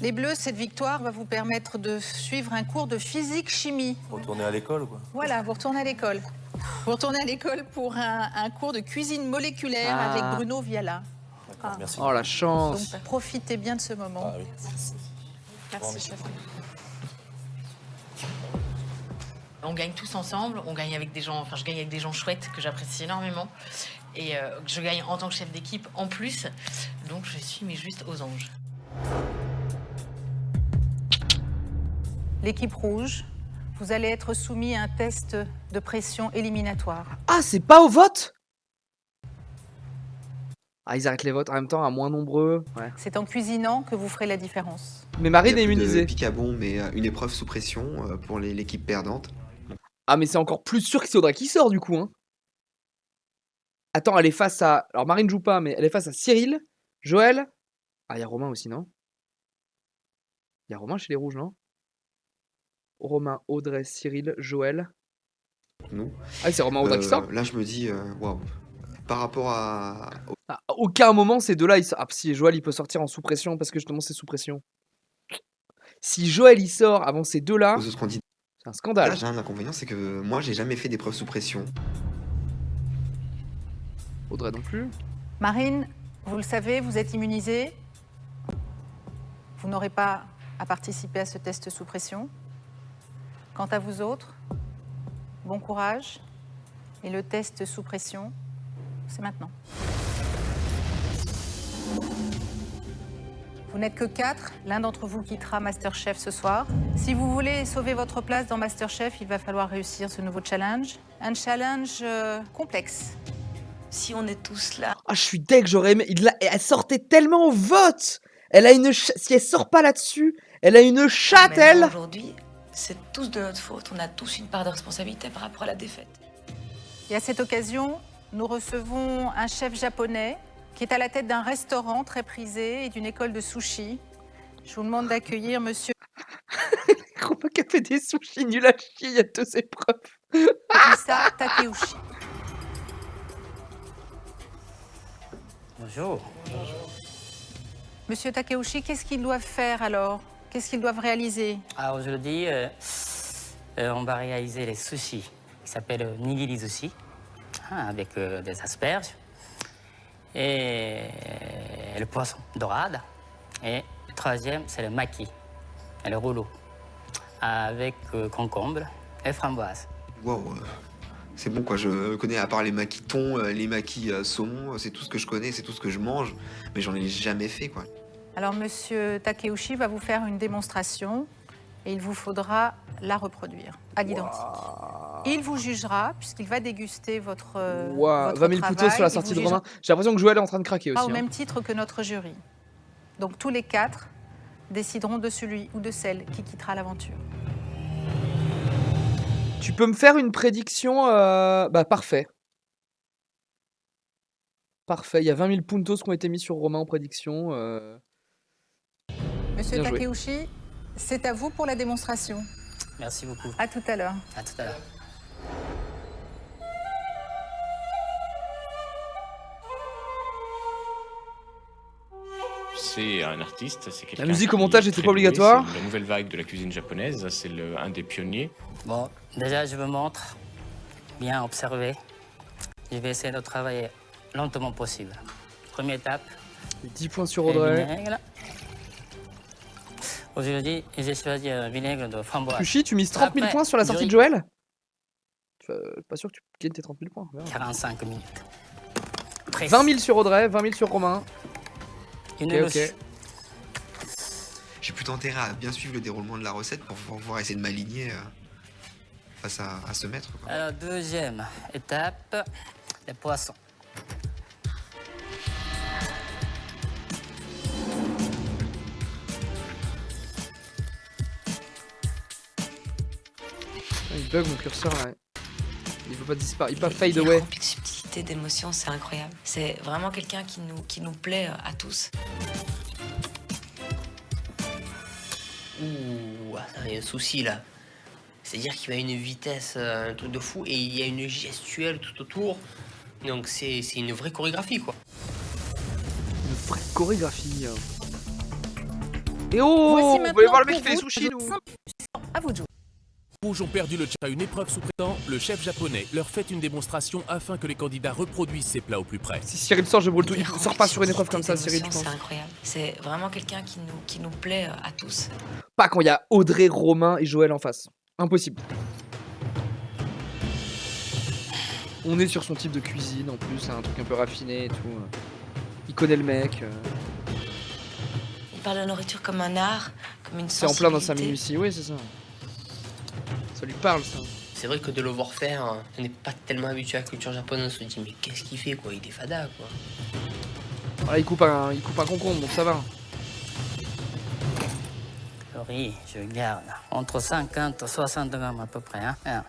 Les bleus, cette victoire va vous permettre de suivre un cours de physique-chimie. Retourner à l'école, quoi. Voilà, vous retournez à l'école. Vous retournez à l'école pour un cours de cuisine moléculaire Ah. avec Bruno Viala. Ah. Merci. Oh la chance. Donc profitez bien de ce moment. Ah oui. Merci, chef. On gagne tous ensemble, on gagne avec des gens, enfin je gagne avec des gens chouettes que j'apprécie énormément. Et je gagne en tant que chef d'équipe en plus. Donc je suis mais juste aux anges. L'équipe rouge, vous allez être soumis à un test de pression éliminatoire. Ah, c'est pas au vote? Ah, ils arrêtent les votes en même temps à moins nombreux. Ouais. C'est en cuisinant que vous ferez la différence. Mais Marine Il y est a plus de immunisée. pic à bon, mais une épreuve sous pression pour l'équipe perdante. Ah, mais c'est encore plus sûr que c'est Audrey qui sort du coup. Hein. Attends, elle est face à. Alors Marine joue pas, mais elle est face à Cyril, Joël. Ah, il y a Romain aussi, non? Il y a Romain chez les rouges, non? Romain, Audrey, Cyril, Joël. Non. Ah, c'est Romain Audrey qui sort? Là, je me dis, waouh. Par rapport à. À aucun moment ces deux-là, ils... Ah, si Joël il peut sortir en sous pression parce que justement c'est sous pression. Si Joël il sort avant ces deux-là, aux autres candidats, c'est un scandale. là, j'ai un inconvénient, c'est que moi, j'ai jamais fait d'épreuve sous pression. Audrey non plus. Marine, vous le savez, vous êtes immunisée. Vous n'aurez pas à participer à ce test sous pression. Quant à vous autres, bon courage. Et le test sous pression, c'est maintenant. Vous n'êtes que 4, l'un d'entre vous quittera MasterChef ce soir. Si vous voulez sauver votre place dans MasterChef, il va falloir réussir ce nouveau challenge. Un challenge complexe. Si on est tous là... Ah, je suis deg, j'aurais aimé... Elle sortait tellement au vote. Elle a une... Si elle sort pas là-dessus, elle a une chatte, elle. Aujourd'hui, c'est tous de notre faute. On a tous une part de responsabilité par rapport à la défaite. Et à cette occasion, nous recevons un chef japonais qui est à la tête d'un restaurant très prisé et d'une école de sushi. Je vous demande d'accueillir monsieur... Romain qui a fait des sushis nuls à chier, il y a 2 épreuves. Isa Takeuchi. Bonjour. Monsieur Takeuchi, qu'est-ce qu'ils doivent faire alors? Qu'est-ce qu'ils doivent réaliser? Alors aujourd'hui, on va réaliser les sushis qui s'appellent nigiri sushi, avec des asperges et le poisson dorade. Et le troisième, c'est le maki, le rouleau, avec concombre et framboise. Waouh, c'est bon quoi, je connais à part les maquis thon, les maquis saumon, c'est tout ce que je connais, c'est tout ce que je mange, mais j'en ai jamais fait quoi. Alors monsieur Takeuchi va vous faire une démonstration et il vous faudra la reproduire à l'identique. Il vous jugera puisqu'il va déguster votre, votre 20 000 couteaux sur la sortie de Romain. J'ai l'impression que Joël est en train de craquer pas aussi. au même titre que notre jury. Donc tous les 4 décideront de celui ou de celle qui quittera l'aventure. Tu peux me faire une prédiction Bah parfait. Parfait, il y a 20 000 puntos qui ont été mis sur Romain en prédiction. Monsieur Bien joué. Takeuchi, c'est à vous pour la démonstration. Merci beaucoup. À tout à l'heure. À tout à l'heure. C'est un artiste, c'est quelqu'un. La musique qui au montage est était très pas doué, obligatoire. C'est la nouvelle vague de la cuisine japonaise, c'est un des pionniers. Bon, déjà, je vous montre. Bien observer. Je vais essayer de travailler lentement possible. Première étape. 10 points sur le Audrey. vinaigre. Aujourd'hui, j'ai choisi un vinaigre de framboise. Sushi, tu mises 30 000 Après, points sur la sortie de jury. Joël? Pas sûr que tu gagnes tes 30 000 points. 45 minutes. 20 000 sur Audrey, 20 000 sur Romain. Une Ok, louche. ok. J'ai plutôt intérêt à bien suivre le déroulement de la recette pour pouvoir essayer de m'aligner face à ce maître. Quoi. Alors, deuxième étape, les poissons. Il bug mon curseur là. Il peut pas disparaître, il peut pas fade Il est away. rempli de subtilité, d'émotion, c'est incroyable. C'est vraiment quelqu'un qui nous plaît à tous. Ouh, attends, il y a un souci là. C'est-à-dire qu'il va à une vitesse, un truc de fou, et il y a une gestuelle tout autour. Donc c'est une vraie chorégraphie quoi. Une vraie chorégraphie. Et oh, on va aller voir le mec qui fait les sushis nous. À vous de jouer. Rouges ont perdu le à une épreuve sous prétend, le chef japonais leur fait une démonstration afin que les candidats reproduisent ces plats au plus près. Si Cyril sort, je brûle tout. Il sort pas sur une épreuve comme ça, Cyril, je pense. C'est incroyable. C'est vraiment quelqu'un qui nous plaît à tous. Pas quand il y a Audrey, Romain et Joël en face. Impossible. On est sur son type de cuisine en plus, un truc un peu raffiné et tout. Il connaît le mec. Il parle de la nourriture comme un art, comme une C'est en sensibilité. plein dans sa minutie, oui, c'est ça. Ça lui parle, ça. C'est vrai que de le voir faire, on n'est pas tellement habitué à la culture japonaise, on se dit mais qu'est-ce qu'il fait quoi, il est fada quoi. Voilà, il coupe un concombre, donc ça va. Le riz, je garde entre 50 et 60 grammes à peu près. Hein. Alors,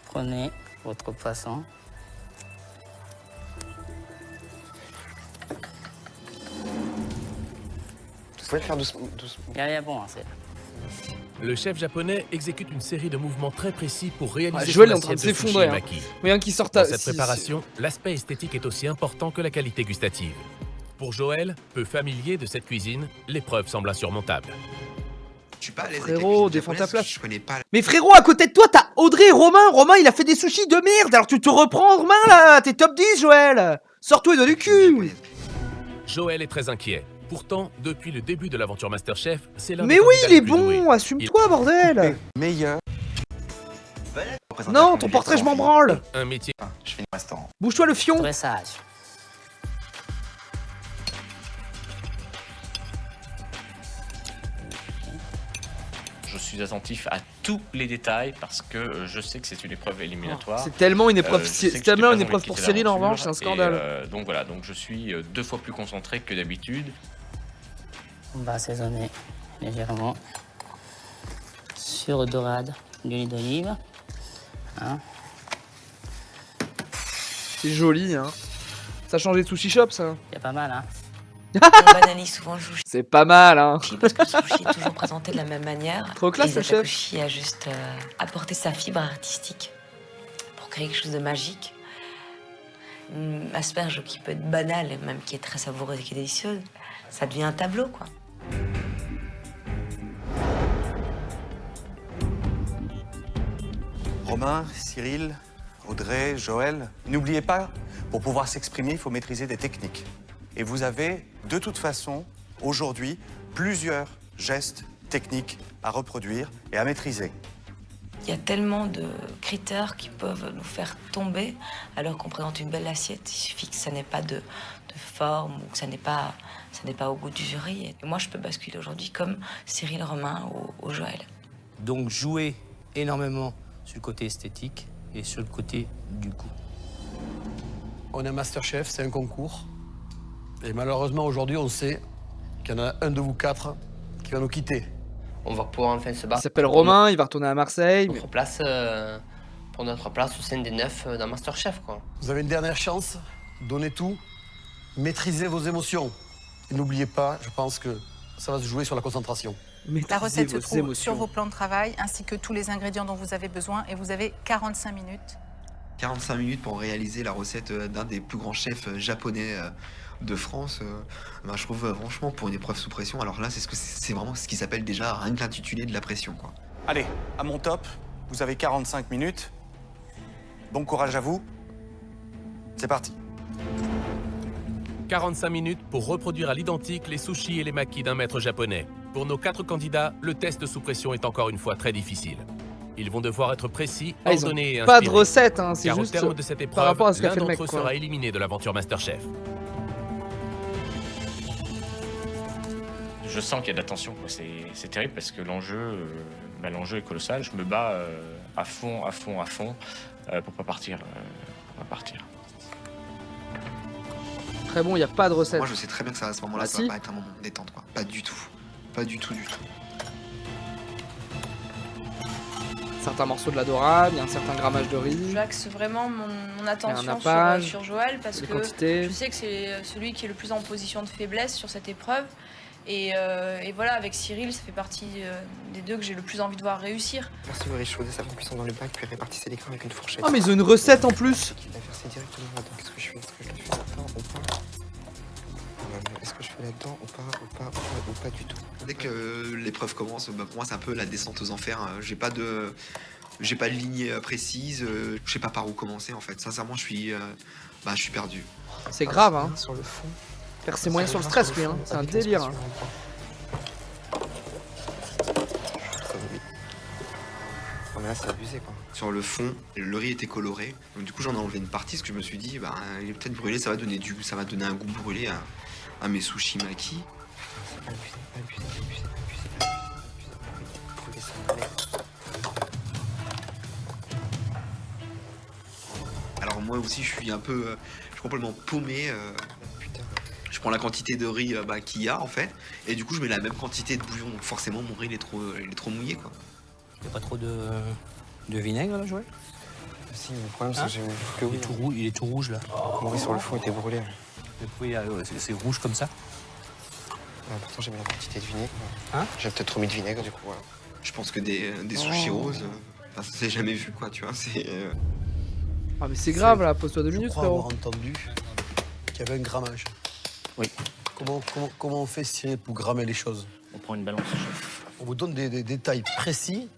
prenez votre poisson. Vous pouvez le faire doucement. Il y a bon, hein, c'est... Le chef japonais exécute une série de mouvements très précis pour réaliser Joël son est en train de assiette s'effondrer. sushi Hein. maki. Regarde qui sort Dans cette préparation, l'aspect esthétique est aussi important que la qualité gustative. Pour Joël, peu familier de cette cuisine, l'épreuve semble insurmontable. Je suis pas à l'aise Frérot, défends ta place. Je connais pas. Mais frérot, à côté de toi, t'as Audrey et Romain. Romain, il a fait des sushis de merde. Alors tu te reprends, Romain, là. T'es top 10, Joël. Sors-toi les doigts du cul. Joël est très inquiet. Pourtant, depuis le début de l'aventure Masterchef, c'est l'un Mais des oui, candidats il est les plus doués. bon. Assume-toi, bordel. Meilleur. Non, ton portrait, je m'en branle. Un métier. Je fais un restaurant. Bouge-toi le fion. Dressage. suis attentif à tous les détails parce que je sais que c'est une épreuve éliminatoire. C'est tellement une épreuve, Je sais c'est que je tellement n'ai une pas épreuve envie de pour quitter Cyril en l'aventure revanche, c'est un et, scandale. donc voilà, donc je suis 2 fois plus concentré que d'habitude. On va assaisonner légèrement sur dorade d'huile d'olive. Hein. C'est joli, hein. Ça a changé de sushi shop, ça. C'est pas mal, hein. On banalise souvent le sushi C'est pas mal, hein. parce que le sushi est toujours présenté de la même manière. Trop classe, Et le chef. Isatakoshi a juste apporté sa fibre artistique pour créer quelque chose de magique. Une asperge qui peut être banale, et même qui est très savoureuse et qui est délicieuse, ça devient un tableau, quoi. Romain, Cyril, Audrey, Joël, n'oubliez pas, pour pouvoir s'exprimer, il faut maîtriser des techniques. Et vous avez, de toute façon, aujourd'hui, plusieurs gestes techniques à reproduire et à maîtriser. Il y a tellement de critères qui peuvent nous faire tomber alors qu'on présente une belle assiette. Il suffit que ça n'ait pas de forme ou que ça n'ait pas au goût du jury. Et moi, je peux basculer aujourd'hui comme Cyril, Romain ou Joël. Donc jouer énormément sur le côté esthétique et sur le côté du goût. On est un Masterchef, c'est un concours. Et malheureusement, aujourd'hui, on sait qu'il y en a un de vous 4 qui va nous quitter. On va pouvoir enfin se Il battre. s'appelle Romain, il va retourner à Marseille. Notre place, pour notre place au sein des 9 dans Masterchef, quoi. Vous avez une dernière chance, donnez tout, maîtrisez vos émotions. Et n'oubliez pas, je pense que ça va se jouer sur la concentration. La recette se trouve sur vos plans de travail, ainsi que tous les ingrédients dont vous avez besoin, et vous avez 45 minutes. 45 minutes pour réaliser la recette d'un des plus grands chefs japonais de France. Je trouve franchement pour une épreuve sous pression, alors là c'est vraiment ce qui s'appelle déjà rien que l'intitulé de la pression, quoi. Allez, à mon top, vous avez 45 minutes. Bon courage à vous. C'est parti. 45 minutes pour reproduire à l'identique les sushis et les makis d'un maître japonais. Pour nos 4 candidats, le test sous pression est encore une fois très difficile. Ils vont devoir être précis, Ah, ils ont ordonnés et pas inspirés. de recette, hein, c'est car juste au terme de cette par épreuve, rapport à ce qu'a l'un fait le d'entre mec, eux quoi. sera éliminé de l'aventure Masterchef. Je sens qu'il y a de la tension, quoi. C'est terrible parce que l'enjeu est colossal. Je me bats à fond pour pas partir. Très bon, il n'y a pas de recette. Moi je sais très bien que ça, à ce moment-là, Ah, ça si. va pas être un moment de détente, quoi. Pas du tout. Pas du tout. Certains morceaux de la dorade, il y a un certain grammage de riz. J'axe vraiment mon attention nappage, sur Joël parce les que quantités. je sais que c'est celui qui est le plus en position de faiblesse sur cette épreuve. Et voilà, avec Cyril, ça fait partie des deux que j'ai le plus envie de voir réussir. Versez le riz chaud, ça prend cuisson dans le bac, puis répartissez les grains avec une fourchette. Oh, mais ils ont une recette en plus. Versez directement là-dedans. Qu'est-ce que je fais? Est-ce que je le fais là-dedans ou pas? Est-ce que je fais là-dedans ou pas du tout? Dès que l'épreuve commence, pour moi c'est un peu la descente aux enfers. J'ai pas de ligne précise, je sais pas par où commencer en fait. Sincèrement, je suis perdu. C'est grave, hein. Sur le fond. Faire ses moyens sur le stress, lui, hein. C'est un délire. Hein. Non, mais là c'est abusé, quoi. Sur le fond, le riz était coloré. Donc du coup j'en ai enlevé une partie parce que je me suis dit il est peut-être brûlé, ça va donner un goût brûlé à mes sushis maki. Alors moi aussi je suis complètement paumé. Je prends la quantité de riz qu'il y a en fait, et du coup je mets la même quantité de bouillon, donc forcément mon riz il est trop mouillé, quoi. Il n'y a pas trop de vinaigre là, Joël? Si, le problème c'est que j'ai vu que oui. Il est tout rouge là. Mon riz sur le fond était brûlé. Oui, c'est rouge comme ça. Pourtant j'ai mis la quantité de vinaigre. Hein? J'ai peut-être trop mis de vinaigre du coup. Voilà. Je pense que des sushis roses, ça s'est jamais vu, quoi, tu vois. Ah mais c'est grave là, pose-toi 2 minutes, Je crois frérot. avoir entendu qu'il y avait un grammage. Oui. Comment on fait, Cyril, pour grammer les choses? On prend une balance, chef. On vous donne des détails précis.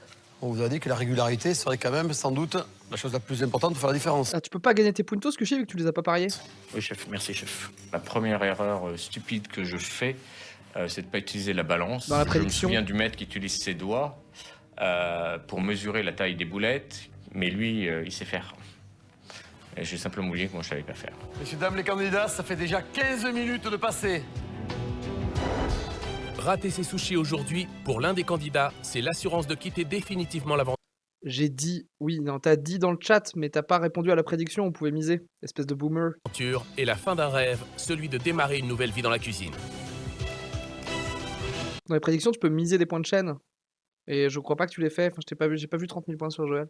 On vous a dit que la régularité serait quand même, sans doute, la chose la plus importante pour faire la différence. Ah, tu peux pas gagner tes puntos, que je sais, vu que tu les as pas pariés. Oui, chef, merci, chef. La première erreur stupide que je fais, c'est de ne pas utiliser la balance. Dans la Je me prédiction. souviens du maître qui utilise ses doigts pour mesurer la taille des boulettes, mais lui, il sait faire. Et j'ai simplement oublié que moi, je ne savais pas faire. Messieurs, dames, les candidats, ça fait déjà 15 minutes de passé. Rater ses sushis aujourd'hui, pour l'un des candidats, c'est l'assurance de quitter définitivement l'aventure. J'ai dit, oui, non, t'as dit dans le chat, mais t'as pas répondu à la prédiction, on pouvait miser, espèce de boomer. Et la fin d'un rêve, celui de démarrer une nouvelle vie dans la cuisine. Dans les prédictions, tu peux miser des points de chaîne. Et je crois pas que tu l'aies fait, enfin, je t'ai pas vu, j'ai pas vu 30 000 points sur Joël.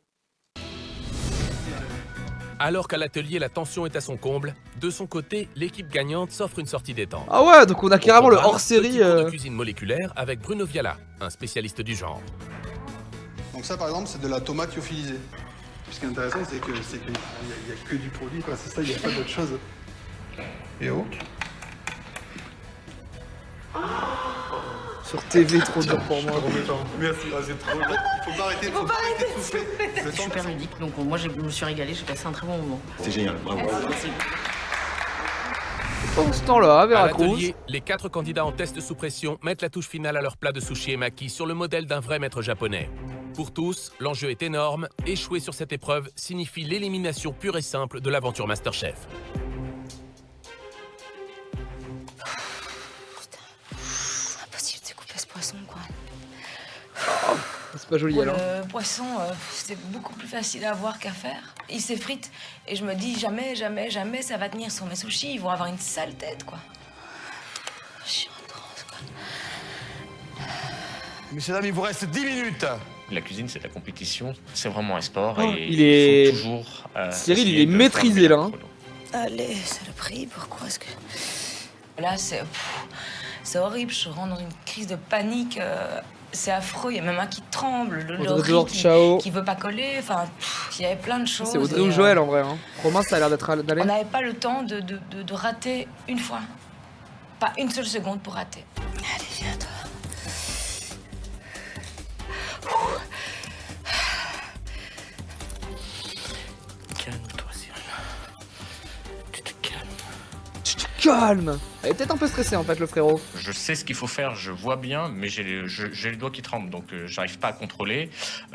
Alors qu'à l'atelier, la tension est à son comble, de son côté, l'équipe gagnante s'offre une sortie détente. Ah ouais, donc on a carrément le programme, hors-série. petit cours de cuisine moléculaire avec Bruno Viala, un spécialiste du genre. Donc ça, par exemple, c'est de la tomate lyophilisée. Ce qui est intéressant, c'est qu'il n'y a que du produit, quoi. C'est ça, il n'y a pas d'autre chose. Et oh. Sur TV, trop dur pour moi. Merci, c'est trop dur. Il faut pas arrêter de souffler. C'est super ludique, donc moi je me suis régalée, j'ai passé un très bon moment. C'est génial, bravo. Merci. Pendant ce temps-là, à À Veracruz. l'atelier, les 4 candidats en test sous pression mettent la touche finale à leur plat de sushi et maki sur le modèle d'un vrai maître japonais. Pour tous, l'enjeu est énorme. Échouer sur cette épreuve signifie l'élimination pure et simple de l'aventure Masterchef. C'est impossible de découper ce poisson, quoi. C'est pas joli, alors. Le poisson, c'est beaucoup plus facile à voir qu'à faire. Il s'effrite et je me dis jamais, jamais, jamais ça va tenir sur mes sushis. Ils vont avoir une sale tête, quoi. Je suis en transe, quoi. Messieurs, dames, il vous reste 10 minutes. La cuisine, c'est de la compétition, c'est vraiment un sport. Oh, et il est- faut toujours, Cyril, il essayer est de maîtrisé, faire là, le hein. chrono. Allez, saloperie, pourquoi est-ce que... Là, c'est horrible, je rentre dans une crise de panique. C'est affreux, il y a même un qui tremble, le Audrey riz George, ciao. qui veut pas coller. Enfin, il y avait plein de choses. C'est Audrey et, ou Joël, en vrai. Hein. Romain, ça a l'air d'être d'aller. On n'avait pas le temps de rater une fois. Pas une seule seconde pour rater. Allez, viens, toi. Calme-toi, Cyril. Tu te calmes. Calme. Elle est peut-être un peu stressée, en fait, le frérot. Je sais ce qu'il faut faire, je vois bien, mais j'ai les doigts qui tremblent, donc j'arrive pas à contrôler.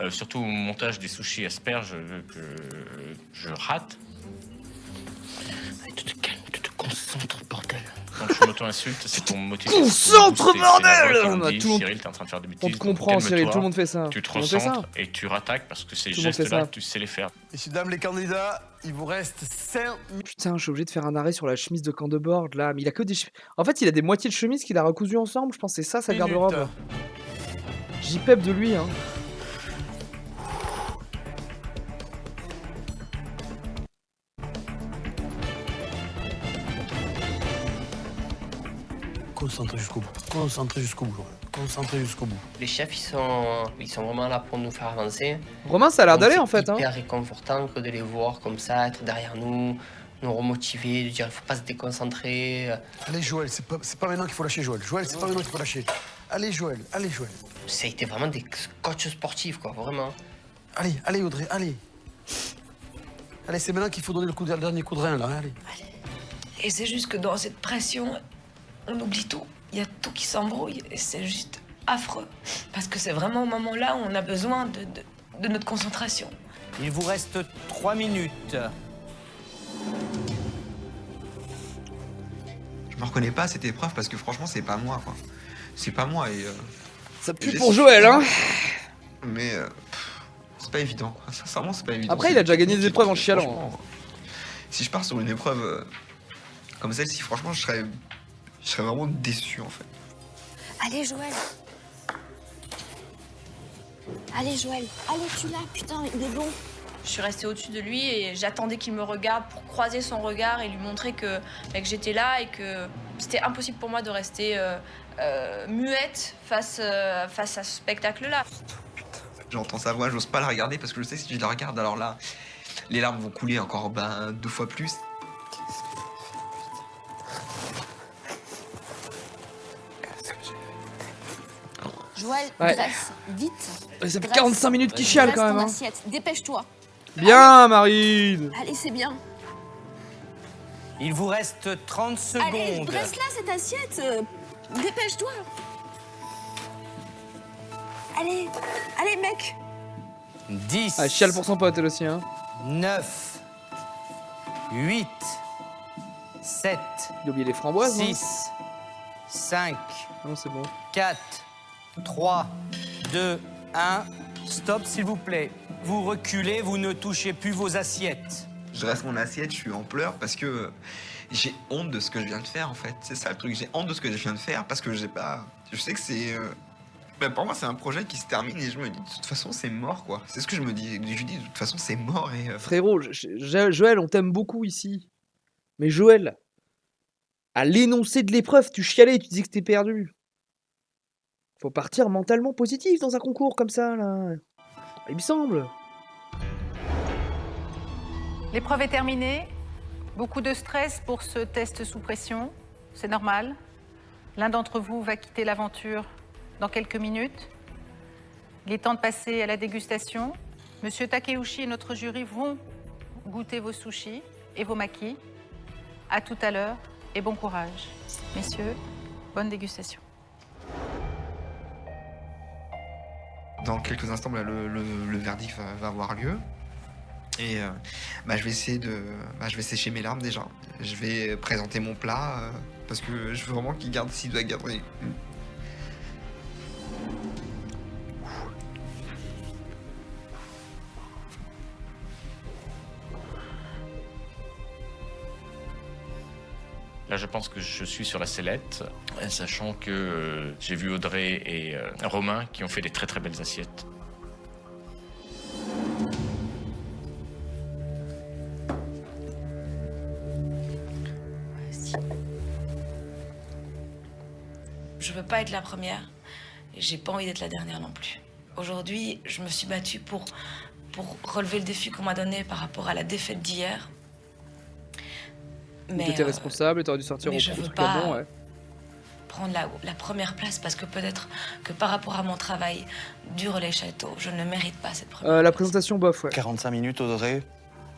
Surtout au montage des sushis asperges, que je rate. Allez, tu te calmes, tu te concentres, bordel. Quand je m'auto-insulte, c'est pour me motiver. Concentre, bordel. On On a dit, tout le monde- Cyril, t'es en train de faire des On bêtises. te comprend, donc Cyril, calme-toi, tout le monde fait ça. Tu te Tout le monde fait ça. recentres et tu rattaques parce que ces Tout le monde fait gestes-là, ça. tu sais les faire. Messieurs, dames, les candidats, il vous reste 5 minutes. Putain, je suis obligé de faire un arrêt sur la chemise de camp de board, là. Mais il a que des... En fait, il a des moitiés de chemise qu'il a recousues ensemble. Je pense que c'est ça, sa garde-robe. J'y pep de lui, hein. Concentré jusqu'au bout. Concentré jusqu'au bout. Concentré jusqu'au bout. Les chefs, ils sont vraiment là pour nous faire avancer. Romain, ça a l'air Donc, d'aller, c'est en fait, hein. hyper réconfortant que de les voir comme ça, être derrière nous, nous remotiver, de dire il faut pas se déconcentrer. Allez, Joël, c'est pas maintenant qu'il faut lâcher Joël. Joël, c'est pas maintenant qu'il faut lâcher. Allez, Joël, allez, Joël. Ça a été vraiment des coachs sportifs, quoi, vraiment. Allez, allez, Audrey, allez. Allez, c'est maintenant qu'il faut donner le dernier coup de rein, là. Allez. Et c'est juste que dans cette pression, on oublie tout. Il y a tout qui s'embrouille et c'est juste affreux. Parce que c'est vraiment au moment-là où on a besoin de notre concentration. Il vous reste 3 minutes. Je me reconnais pas à cette épreuve parce que franchement, c'est pas moi, quoi. C'est pas moi et. Ça pue pour Joël, hein. Mais. C'est pas évident, quoi. Sincèrement, c'est pas évident. Après, il a déjà gagné des épreuves en chialant. Franchement, si je pars sur une épreuve comme celle-ci, franchement, je serais vraiment déçu, en fait. Allez, Joël. Allez, Joël. Allez, tu l'as, putain, il est bon. Je suis restée au-dessus de lui et j'attendais qu'il me regarde pour croiser son regard et lui montrer que j'étais là et que c'était impossible pour moi de rester muette face à ce spectacle-là. J'entends sa voix, j'ose pas la regarder parce que je sais que si je la regarde, alors là, les larmes vont couler encore 2 fois plus. Joël, Ouais. dresse, vite. Ça fait Dresse. 45 minutes qu'il chiale, Dresse quand même, ton hein. assiette. Dépêche-toi. Bien, Marine. Allez, c'est bien. Il vous reste 30 secondes. Allez, dresse-la, cette assiette. Dépêche-toi. J'ai... Allez, mec. 10. Ah, chiale pour son pote, elle aussi, hein. 9. 8. 7. Il a oublié les framboises, hein. 6. 5, Non, c'est bon. 4, 3, 2, 1. Stop, s'il vous plaît. Vous reculez, vous ne touchez plus vos assiettes. Je dresse mon assiette, je suis en pleurs parce que j'ai honte de ce que je viens de faire en fait. C'est ça le truc, j'ai honte de ce que je viens de faire parce que j'ai pas. Je sais que c'est. Pour moi, c'est un projet qui se termine et je me dis de toute façon, c'est mort quoi. C'est ce que je me dis. Je dis de toute façon, c'est mort et. Frérot, Joël, on t'aime beaucoup ici. Mais Joël, à l'énoncé de l'épreuve, tu chialais, tu dis que t'es perdu. Faut partir mentalement positif dans un concours comme ça, là. Il me semble. L'épreuve est terminée. Beaucoup de stress pour ce test sous pression. C'est normal. L'un d'entre vous va quitter l'aventure dans quelques minutes. Il est temps de passer à la dégustation. Monsieur Takeuchi et notre jury vont goûter vos sushis et vos makis. À tout à l'heure et bon courage. Messieurs, bonne dégustation. Dans quelques instants, là, le verdict va avoir lieu. Et je vais essayer je vais sécher mes larmes déjà. Je vais présenter mon plat parce que je veux vraiment qu'il garde s'il doit garder. Là, je pense que je suis sur la sellette, sachant que j'ai vu Audrey et Romain qui ont fait des très très belles assiettes. Je veux pas être la première et j'ai pas envie d'être la dernière non plus. Aujourd'hui, je me suis battue pour relever le défi qu'on m'a donné par rapport à la défaite d'hier. Tu étais responsable et t'aurais dû sortir au je veux truc pas avant, ouais. prendre la première place parce que peut-être que par rapport à mon travail du relais château, je ne mérite pas cette première La présentation bof, ouais. 45 minutes, Audrey,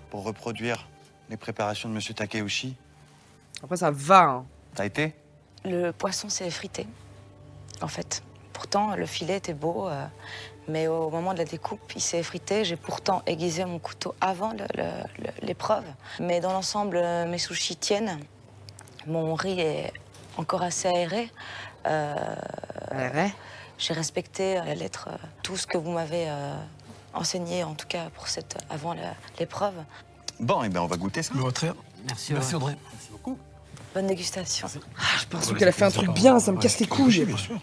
pour reproduire les préparations de Monsieur Takeuchi. Après, ça va, hein. T'as été? Le poisson s'est effrité, en fait. Pourtant, le filet était beau, mais au moment de la découpe, il s'est effrité. J'ai pourtant aiguisé mon couteau avant l'épreuve. Mais dans l'ensemble, mes sushis tiennent. Mon riz est encore assez aéré. J'ai respecté à la lettre tout ce que vous m'avez enseigné, en tout cas pour avant l'épreuve. Bon, et ben on va goûter ça. Merci, Merci Audrey. Merci beaucoup. Bonne dégustation. Je pense qu'elle a fait un truc bien, ça me casse les couilles. Bien sûr.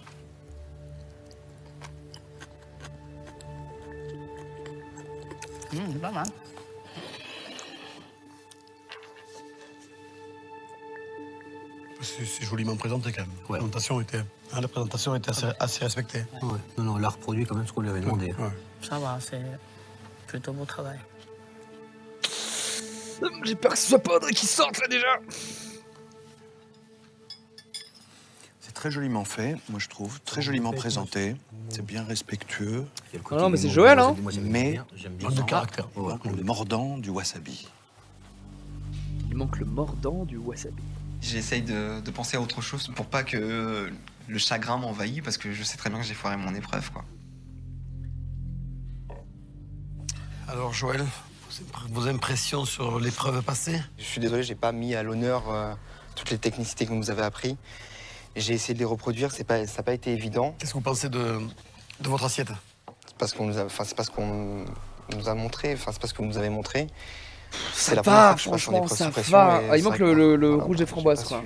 C'est pas mal. C'est joliment présenté quand même. La présentation était assez respectée. Ouais. Non, elle a reproduit quand même ce qu'on lui avait demandé. Ouais. Ça va, c'est plutôt beau travail. J'ai peur que ce soit pas Audrey qui sorte là déjà. C'est très joliment fait, moi je trouve. Très joliment présenté. C'est bien respectueux. Non, mais c'est Joël, hein. Mais Manque de caractère. le mordant du wasabi. Il manque le mordant du wasabi. J'essaye de penser à autre chose pour pas que le chagrin m'envahisse parce que je sais très bien que j'ai foiré mon épreuve, quoi. Alors Joël, vos impressions sur l'épreuve passée? Je suis désolé, j'ai pas mis à l'honneur toutes les technicités que vous nous avez appris. J'ai essayé de les reproduire, ça n'a pas été évident. Qu'est-ce que vous pensez de votre assiette? C'est parce qu'on nous a, c'est pas ce qu'on nous a montré, c'est pas ce que vous nous avez montré. Ça va, franchement, ça va. Il manque le rouge des framboises, quoi.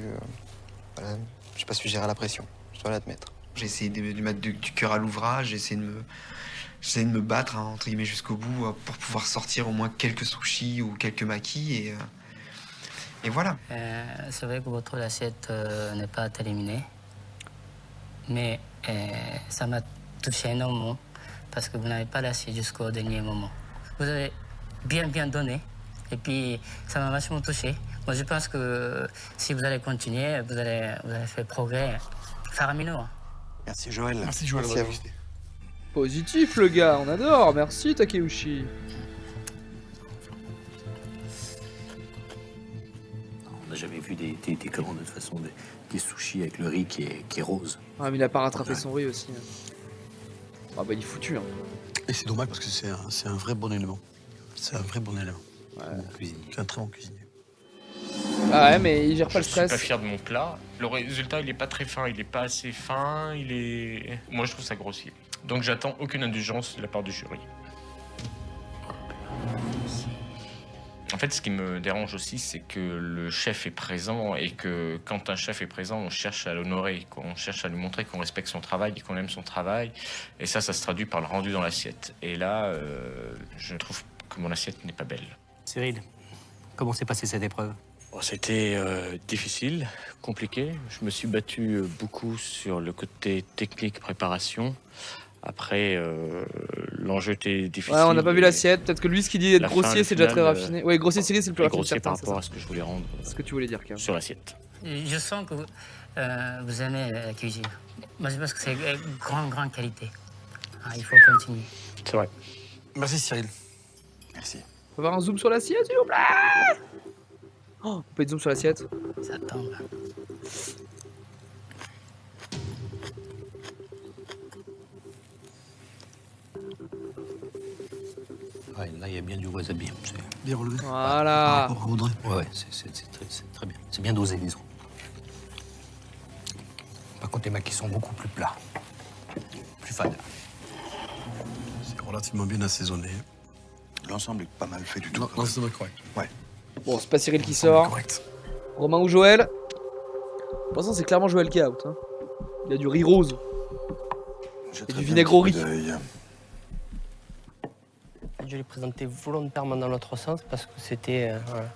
J'ai pas su gérer la pression, je dois l'admettre. J'ai essayé de mettre du cœur à l'ouvrage, j'ai essayé de me battre, hein, entre guillemets, jusqu'au bout pour pouvoir sortir au moins quelques sushis ou quelques makis et voilà. C'est vrai que votre assiette n'est pas terminée, mais ça m'a touché énormément parce que vous n'avez pas lâché jusqu'au dernier moment. Vous avez bien donné et puis ça m'a vachement touché. Moi, je pense que si vous allez continuer, vous allez faire progrès faramineux. Merci Joël. Merci Joël. Merci à vous. Positif, le gars, on adore. Merci, Takeuchi. On n'a jamais vu des commandes de toute façon, des sushis avec le riz qui est rose. Ah, mais il a pas rattrapé son riz aussi. Ah bah il est foutu, hein. Et c'est dommage parce que c'est un vrai bon élément. C'est un vrai bon élément. Ouais. C'est un très bon cuisinier. Ah ouais, mais il gère pas le Je suis pas stress. fier de mon plat. Le résultat, il est pas très fin, il est pas assez fin, Moi, je trouve ça grossier. Donc, j'attends aucune indulgence de la part du jury. En fait, ce qui me dérange aussi, c'est que le chef est présent et que quand un chef est présent, on cherche à l'honorer, on cherche à lui montrer qu'on respecte son travail et qu'on aime son travail. Et ça se traduit par le rendu dans l'assiette. Et là, je trouve que mon assiette n'est pas belle. Cyril, comment s'est passée cette épreuve? C'était difficile, compliqué. Je me suis battu beaucoup sur le côté technique, préparation. Après, l'enjeu était difficile. Ouais, on n'a pas vu l'assiette. Peut-être que lui, ce qu'il dit être La fin, grossier, le c'est déjà très final, raffiné. Ouais, grossier Cyril, c'est le plus raffiné. grossier par certain, rapport à c'est ce que je voulais rendre ça. Ce que tu voulais dire, Cam. sur l'assiette. Je sens que vous aimez la cuisine. Moi, je pense que c'est grande qualité. Ah, il faut continuer. C'est vrai. Merci Cyril. Merci. On peut avoir un zoom sur l'assiette, s'il vous plaît? Oh, on peut être zoom sur l'assiette. Ça tombe. Ouais, là, il y a bien du wasabi. Bien relevé. Voilà. Par rapport à Audrey. Ouais, c'est très bien. C'est bien dosé, disons. Par contre, les maquis sont beaucoup plus plats. Plus fades. C'est relativement bien assaisonné. L'ensemble est pas mal fait du tout. Non, c'est correct. Ouais. Bon, c'est pas Cyril qui sort. Correct. Romain ou Joël? Pour l'instant, c'est clairement Joël qui est out. Hein. Il y a du riz rose. Et du vinaigre au riz. Je l'ai présenté volontairement dans l'autre sens parce que c'était... voilà.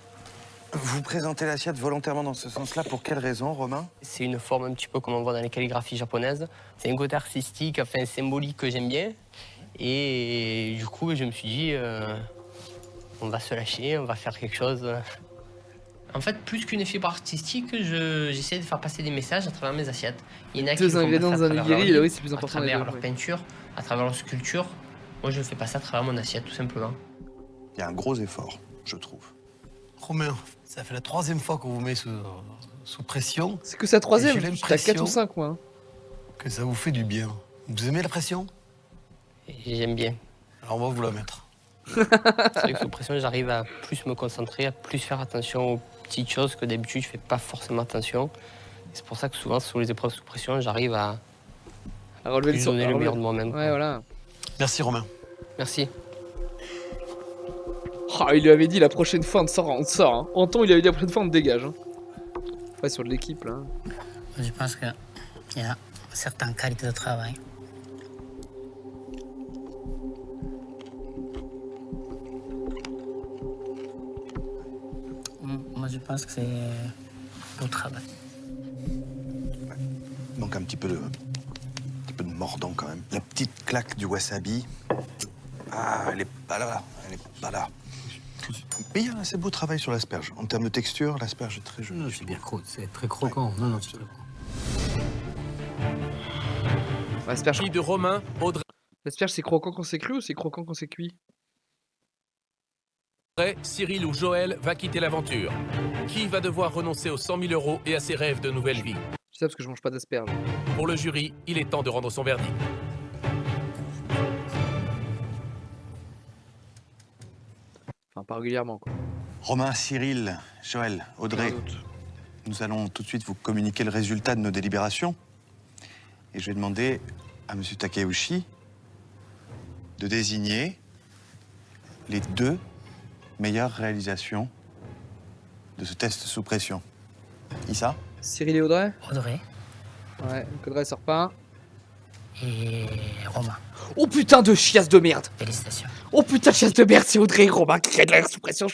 Vous présentez l'assiette volontairement dans ce sens-là, pour quelle raison, Romain? C'est une forme un petit peu comme on voit dans les calligraphies japonaises. C'est un côté artistique, enfin symbolique que j'aime bien. Et du coup, je me suis dit, on va se lâcher, on va faire quelque chose. En fait, plus qu'une fibre artistique, j'essaie de faire passer des messages à travers mes assiettes. Il y en a qui Deux le font ingrédients passer dans à un travers nigiri, leur oui, livre, c'est plus important à des travers deux, leur oui. peinture, à travers leur sculpture. Moi, je fais passer à travers mon assiette, tout simplement. Il y a un gros effort, je trouve. Romain, ça fait la 3e fois qu'on vous met sous pression. C'est que sa 3e. J'ai J'étais à l'impression 4 ou 5, moi. Hein. que ça vous fait du bien. Vous aimez la pression? J'aime bien. Alors on va vous la mettre. C'est vrai que sous pression, j'arrive à plus me concentrer, à plus faire attention aux petites choses que d'habitude, je fais pas forcément attention. C'est pour ça que souvent, sur les épreuves sous pression, j'arrive à relever plus donner le meilleur de moi-même. Ouais, voilà. Merci Romain. Merci. Oh, il lui avait dit la prochaine fois on sort. Hein. Anton, il avait dit la prochaine fois on te dégage. Hein. Ouais, sur de l'équipe là. Je pense qu'il y a certaines qualités de travail. Moi, je pense que c'est beau travail. Il manque un petit peu de mordant quand même. La petite claque du wasabi. Ah, elle est pas là. Elle est pas là. Mais il y a un assez beau travail sur l'asperge. En termes de texture, l'asperge est très jolie. C'est bien c'est très croquant. Ouais. Non, c'est très bon. L'asperge. De Romain, Audrey, L'asperge, c'est croquant quand c'est cru ou c'est croquant quand c'est cuit? Cyril ou Joël va quitter l'aventure. Qui va devoir renoncer aux 100 000 € et à ses rêves de nouvelle vie? Je sais parce que je mange pas d'asperges. Pour le jury, il est temps de rendre son verdict. Enfin, pas régulièrement, quoi. Romain, Cyril, Joël, Audrey, nous allons tout de suite vous communiquer le résultat de nos délibérations. Et je vais demander à M. Takeuchi de désigner les 2 meilleures réalisations de ce test sous pression. Issa? Cyril et Audrey? Audrey. Ouais, donc Audrey sort pas. Et Romain. Oh putain de chiasse de merde! Félicitations. Oh putain de chiasse de merde, c'est Audrey et Romain qui gagnent la sous-pression.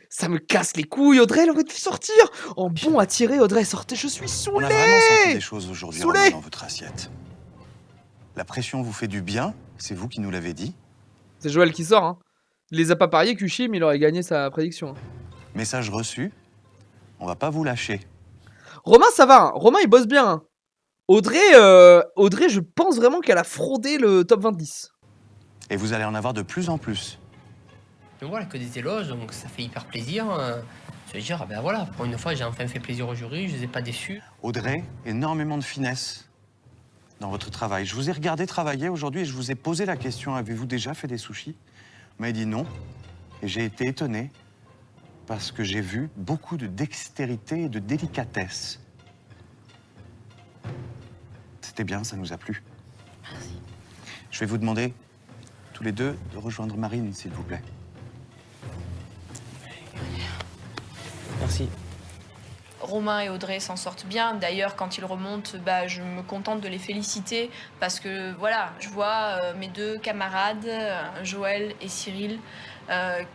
Ça me casse les couilles, Audrey, elle aurait dû sortir! En bon à tirer, Audrey, sortez, je suis saoulé! On a vraiment senti des choses aujourd'hui, Romain, dans votre assiette. La pression vous fait du bien, c'est vous qui nous l'avez dit. C'est Joël qui sort, hein. Il les a pas pariés, Kushi, mais il aurait gagné sa prédiction. Hein. Message reçu, on va pas vous lâcher. Romain, ça va, hein. Romain, il bosse bien. Hein. Audrey, je pense vraiment qu'elle a fraudé le top 20-10. Et vous allez en avoir de plus en plus. Donc voilà, que des éloges, donc ça fait hyper plaisir. Se dire, ah ben voilà, pour une fois, j'ai enfin fait plaisir au jury, je les ai pas déçus. Audrey, énormément de finesse dans votre travail. Je vous ai regardé travailler aujourd'hui et je vous ai posé la question, avez-vous déjà fait des sushis? Vous m'avez dit non. Et j'ai été étonné parce que j'ai vu beaucoup de dextérité et de délicatesse. C'était bien, ça nous a plu. Merci. Je vais vous demander, tous les deux, de rejoindre Marine, s'il vous plaît. Merci. Romain et Audrey s'en sortent bien. D'ailleurs, quand ils remontent, je me contente de les féliciter parce que voilà, je vois mes deux camarades, Joël et Cyril,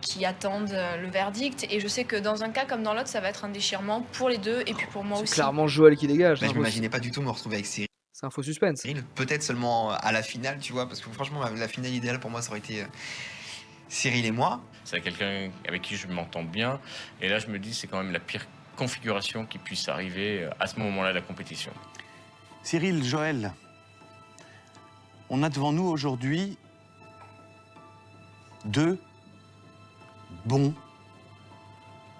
qui attendent le verdict. Et je sais que dans un cas comme dans l'autre, ça va être un déchirement pour les deux et puis pour moi aussi. C'est clairement Joël qui dégage. Je m'imaginais pas du tout me retrouver avec Cyril. C'est un faux suspense. Peut-être seulement à la finale, tu vois, parce que franchement, la finale idéale pour moi, ça aurait été Cyril et moi. C'est quelqu'un avec qui je m'entends bien. Et là, je me dis, c'est quand même la pire configuration qui puisse arriver à ce moment-là de la compétition. Cyril, Joël, on a devant nous aujourd'hui 2 bons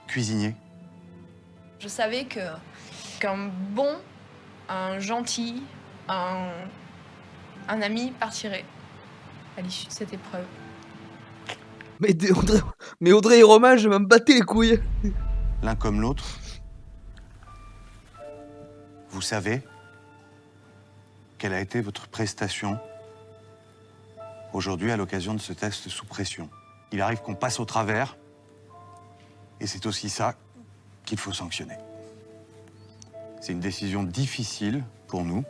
cuisiniers. Je savais qu'un bon, un gentil, un ami partirait à l'issue de cette épreuve. Mais Audrey et Romain, je vais me battre les couilles. L'un comme l'autre. Vous savez quelle a été votre prestation aujourd'hui à l'occasion de ce test sous pression. Il arrive qu'on passe au travers, et c'est aussi ça qu'il faut sanctionner. C'est une décision difficile pour nous,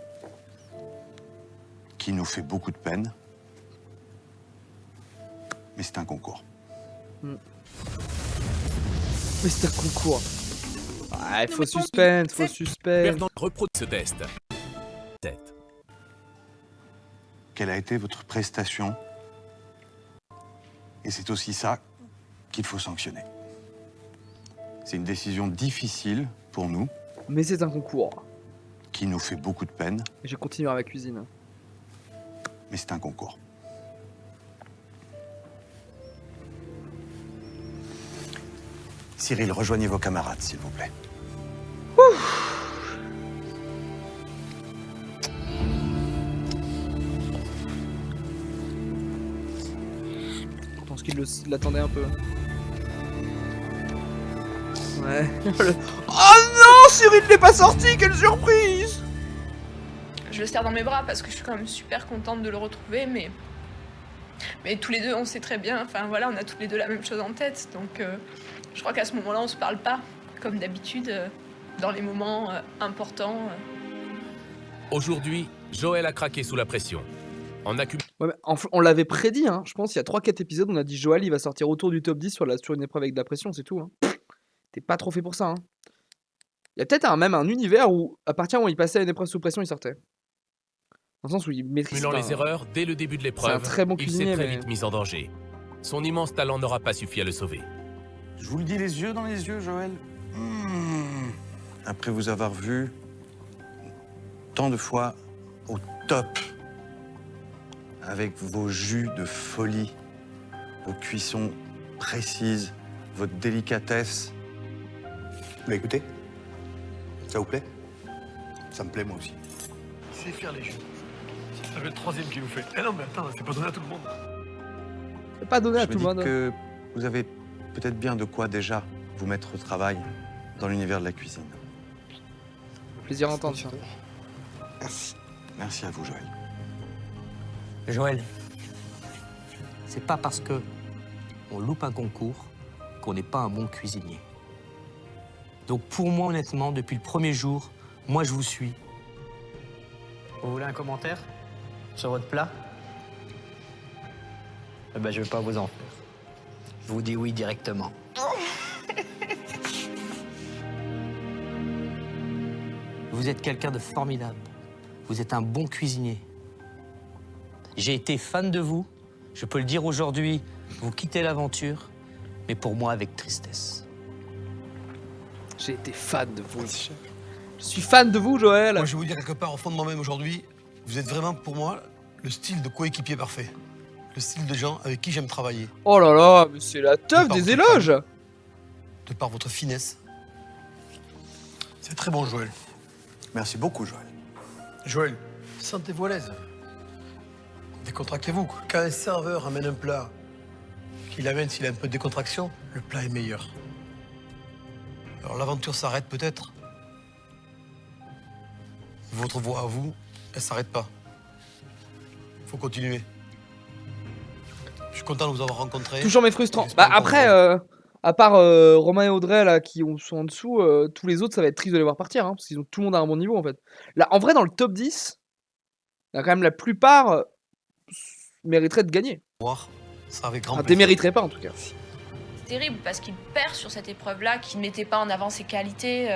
qui nous fait beaucoup de peine, mais c'est un concours. Mais c'est un concours. Ah, faut suspense, faut suspense. Perdant reproduit ce test. Quelle a été votre prestation? Et c'est aussi ça qu'il faut sanctionner. C'est une décision difficile pour nous. Mais c'est un concours. Qui nous fait beaucoup de peine. Et je continue à ma cuisine. Mais c'est un concours. Cyril, rejoignez vos camarades, s'il vous plaît. Je pense qu'il l'attendait un peu. Ouais. Oh non, Cyril n'est pas sorti, quelle surprise! Je le serre dans mes bras parce que je suis quand même super contente de le retrouver, mais tous les deux, on sait très bien, enfin voilà, on a tous les deux la même chose en tête, donc je crois qu'à ce moment-là, on se parle pas, comme d'habitude, dans les moments importants. Aujourd'hui, Joël a craqué sous la pression. Ouais, on l'avait prédit, hein. Je pense il y a 3-4 épisodes, on a dit Joël il va sortir autour du top 10 sur une épreuve avec de la pression, c'est tout. Hein. T'es pas trop fait pour ça. Hein. Il y a peut-être même un univers où, à partir du moment où il passait à une épreuve sous pression, il sortait. Dans le sens où il maîtrise Cumulant pas, les erreurs dès le début de l'épreuve, un très bon il cuisinier, s'est très mais- vite mis en danger. Son immense talent n'aura pas suffi à le sauver. Je vous le dis les yeux dans les yeux, Joël. Après vous avoir vu tant de fois au top, avec vos jus de folie, vos cuissons précises, votre délicatesse. Mais écoutez, ça vous plaît? Ça me plaît moi aussi. Il sait faire les jeux. Ça fait le 3e qu'il nous fait. Eh non, mais attends, c'est pas donné à tout le monde. C'est pas donné à Je me tout le dis monde. que vous avez peut-être bien de quoi déjà vous mettre au travail dans l'univers de la cuisine. Plaisir d'entendre ça. Merci. Merci à vous, Joël. Joël, c'est pas parce que on loupe un concours qu'on n'est pas un bon cuisinier. Donc pour moi, honnêtement, depuis le premier jour, moi je vous suis. Vous voulez un commentaire sur votre plat? Eh ben, je vais pas vous en faire. Je vous dis oui directement. Vous êtes quelqu'un de formidable. Vous êtes un bon cuisinier. J'ai été fan de vous. Je peux le dire aujourd'hui, vous quittez l'aventure, mais pour moi avec tristesse. J'ai été fan de vous. Je suis fan de vous, Joël. Moi, je vais vous dire quelque part, au fond de moi-même aujourd'hui, vous êtes vraiment pour moi le style de coéquipier parfait. Le style de gens avec qui j'aime travailler. Oh là là, mais c'est la teuf des éloges. De par votre finesse. C'est très bon, Joël. Merci beaucoup, Joël. Joël, sentez-vous à l'aise. Décontractez-vous. Quoi. Quand un serveur amène un plat, qu'il amène s'il a un peu de décontraction, le plat est meilleur. Alors l'aventure s'arrête peut-être. Votre voix à vous, elle s'arrête pas. Faut continuer. Je suis content de vous avoir rencontré. Toujours mes frustrants. J'espère Bah qu'on après, reverra. à part Romain et Audrey là qui sont en dessous, tous les autres ça va être triste de les voir partir, hein, parce qu'ils ont tout le monde à un bon niveau en fait. Là, en vrai, dans le top 10, il y a quand même la plupart mériteraient de gagner. Ça avec grand Enfin, plaisir. démériteraient pas en tout cas. C'est terrible parce qu'il perd sur cette épreuve-là, qu'il ne mettait pas en avant ses qualités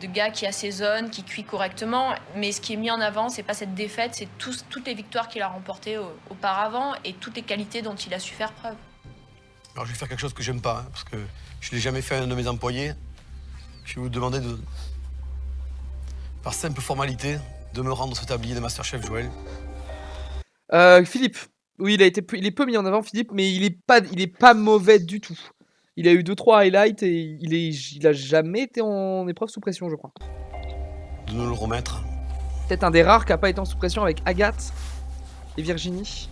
de gars qui assaisonne, qui cuit correctement. Mais ce qui est mis en avant, c'est pas cette défaite, c'est toutes les victoires qu'il a remportées auparavant et toutes les qualités dont il a su faire preuve. Alors je vais faire quelque chose que j'aime pas, hein, parce que je l'ai jamais fait à un de mes employés. Je vais vous demander de, par simple formalité, de me rendre ce tablier de Masterchef Joël. Philippe, oui, il est peu mis en avant Philippe, mais il est pas mauvais du tout. Il a eu 2-3 highlights et il a jamais été en épreuve sous pression, je crois. De nous le remettre. Peut-être un des rares qui a pas été en sous pression avec Agathe et Virginie.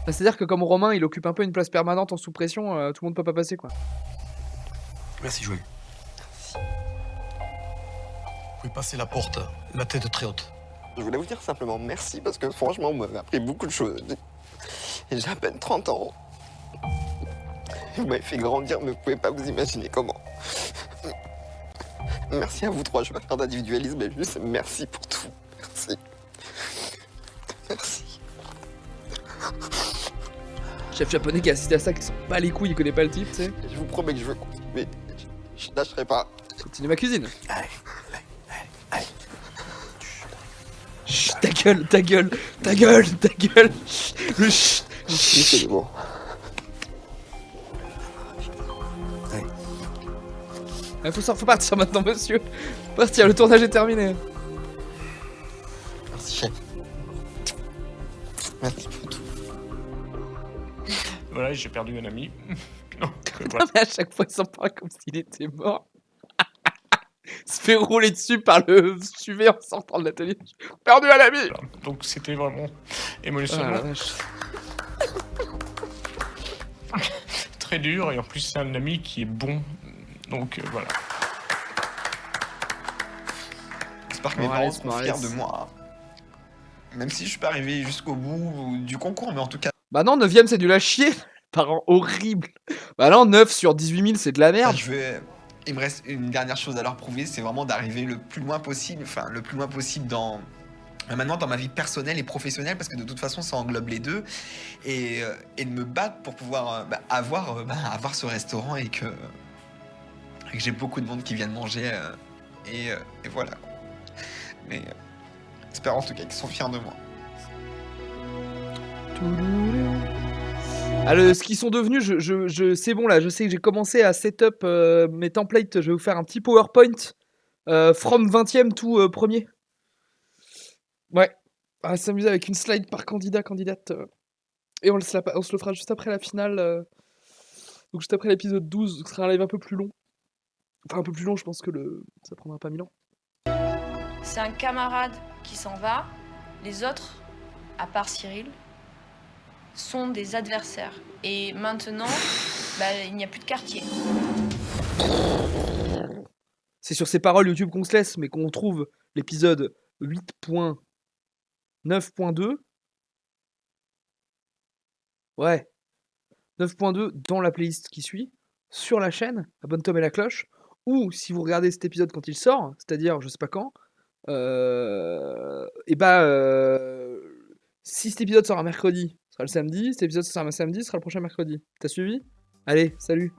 Bah, c'est-à-dire que comme Romain, il occupe un peu une place permanente en sous pression, tout le monde peut pas passer quoi. Merci Joël. Vous pouvez passer la porte, la tête très haute. Je voulais vous dire simplement merci parce que franchement, vous m'avez appris beaucoup de choses. Et j'ai à peine 30 ans. Vous m'avez fait grandir, mais vous pouvez pas vous imaginer comment. Merci à vous trois, je vais pas faire d'individualisme, mais juste merci pour tout. Merci. Merci. Chef japonais qui a assisté à ça, qui s'en bat les couilles, il connaît pas le type, tu sais. Je vous promets que je veux continuer. Je lâcherai pas. Continue ma cuisine. Chut, ta gueule, ta gueule, ta gueule, ta gueule. Chut, le chut. C'est bon. Faut partir maintenant, monsieur. Faut partir, le tournage est terminé. Merci, chef. Merci pour tout. Voilà, j'ai perdu un ami. Non, Non, mais à chaque fois, il s'en parle comme s'il était mort. Il se fait rouler dessus par le SUV en sortant de l'atelier. Perdu un ami. Donc c'était vraiment émotionnellement Ah, la vache. très dur, et en plus c'est un ami qui est bon. Donc voilà. J'espère que mes parents seront fiers de moi. Même si je suis pas arrivé jusqu'au bout du concours, mais en tout cas. Bah non, 9ème c'est du la chier. Parents horrible. Bah non, 9 sur 18 000 c'est de la merde. Il me reste une dernière chose à leur prouver, c'est vraiment d'arriver le plus loin possible, dans. Maintenant dans ma vie personnelle et professionnelle, parce que de toute façon ça englobe les deux, et de me battre pour pouvoir avoir ce restaurant et que j'ai beaucoup de monde qui viennent manger, et voilà. Mais j'espère en tout cas qu'ils sont fiers de moi. Ce qu'ils sont devenus, c'est bon là, je sais que j'ai commencé à setup mes templates, je vais vous faire un petit PowerPoint from 20ème to premier. Ouais, on va s'amuser avec une slide par candidate. Et on se le fera juste après la finale, donc juste après l'épisode 12, ce sera un live un peu plus long. Enfin un peu plus long, je pense que ça prendra pas 1000 ans. C'est un camarade qui s'en va. Les autres, à part Cyril, sont des adversaires. Et maintenant, il n'y a plus de quartier. C'est sur ces paroles YouTube qu'on se laisse, mais qu'on trouve l'épisode 8.9.2. Ouais. 9.2 dans la playlist qui suit, sur la chaîne, abonne-toi et la cloche, ou si vous regardez cet épisode quand il sort, c'est-à-dire je sais pas quand, si cet épisode sort un mercredi, ce sera le samedi, si cet épisode sort un samedi, ce sera le prochain mercredi. T'as suivi ? Allez, salut.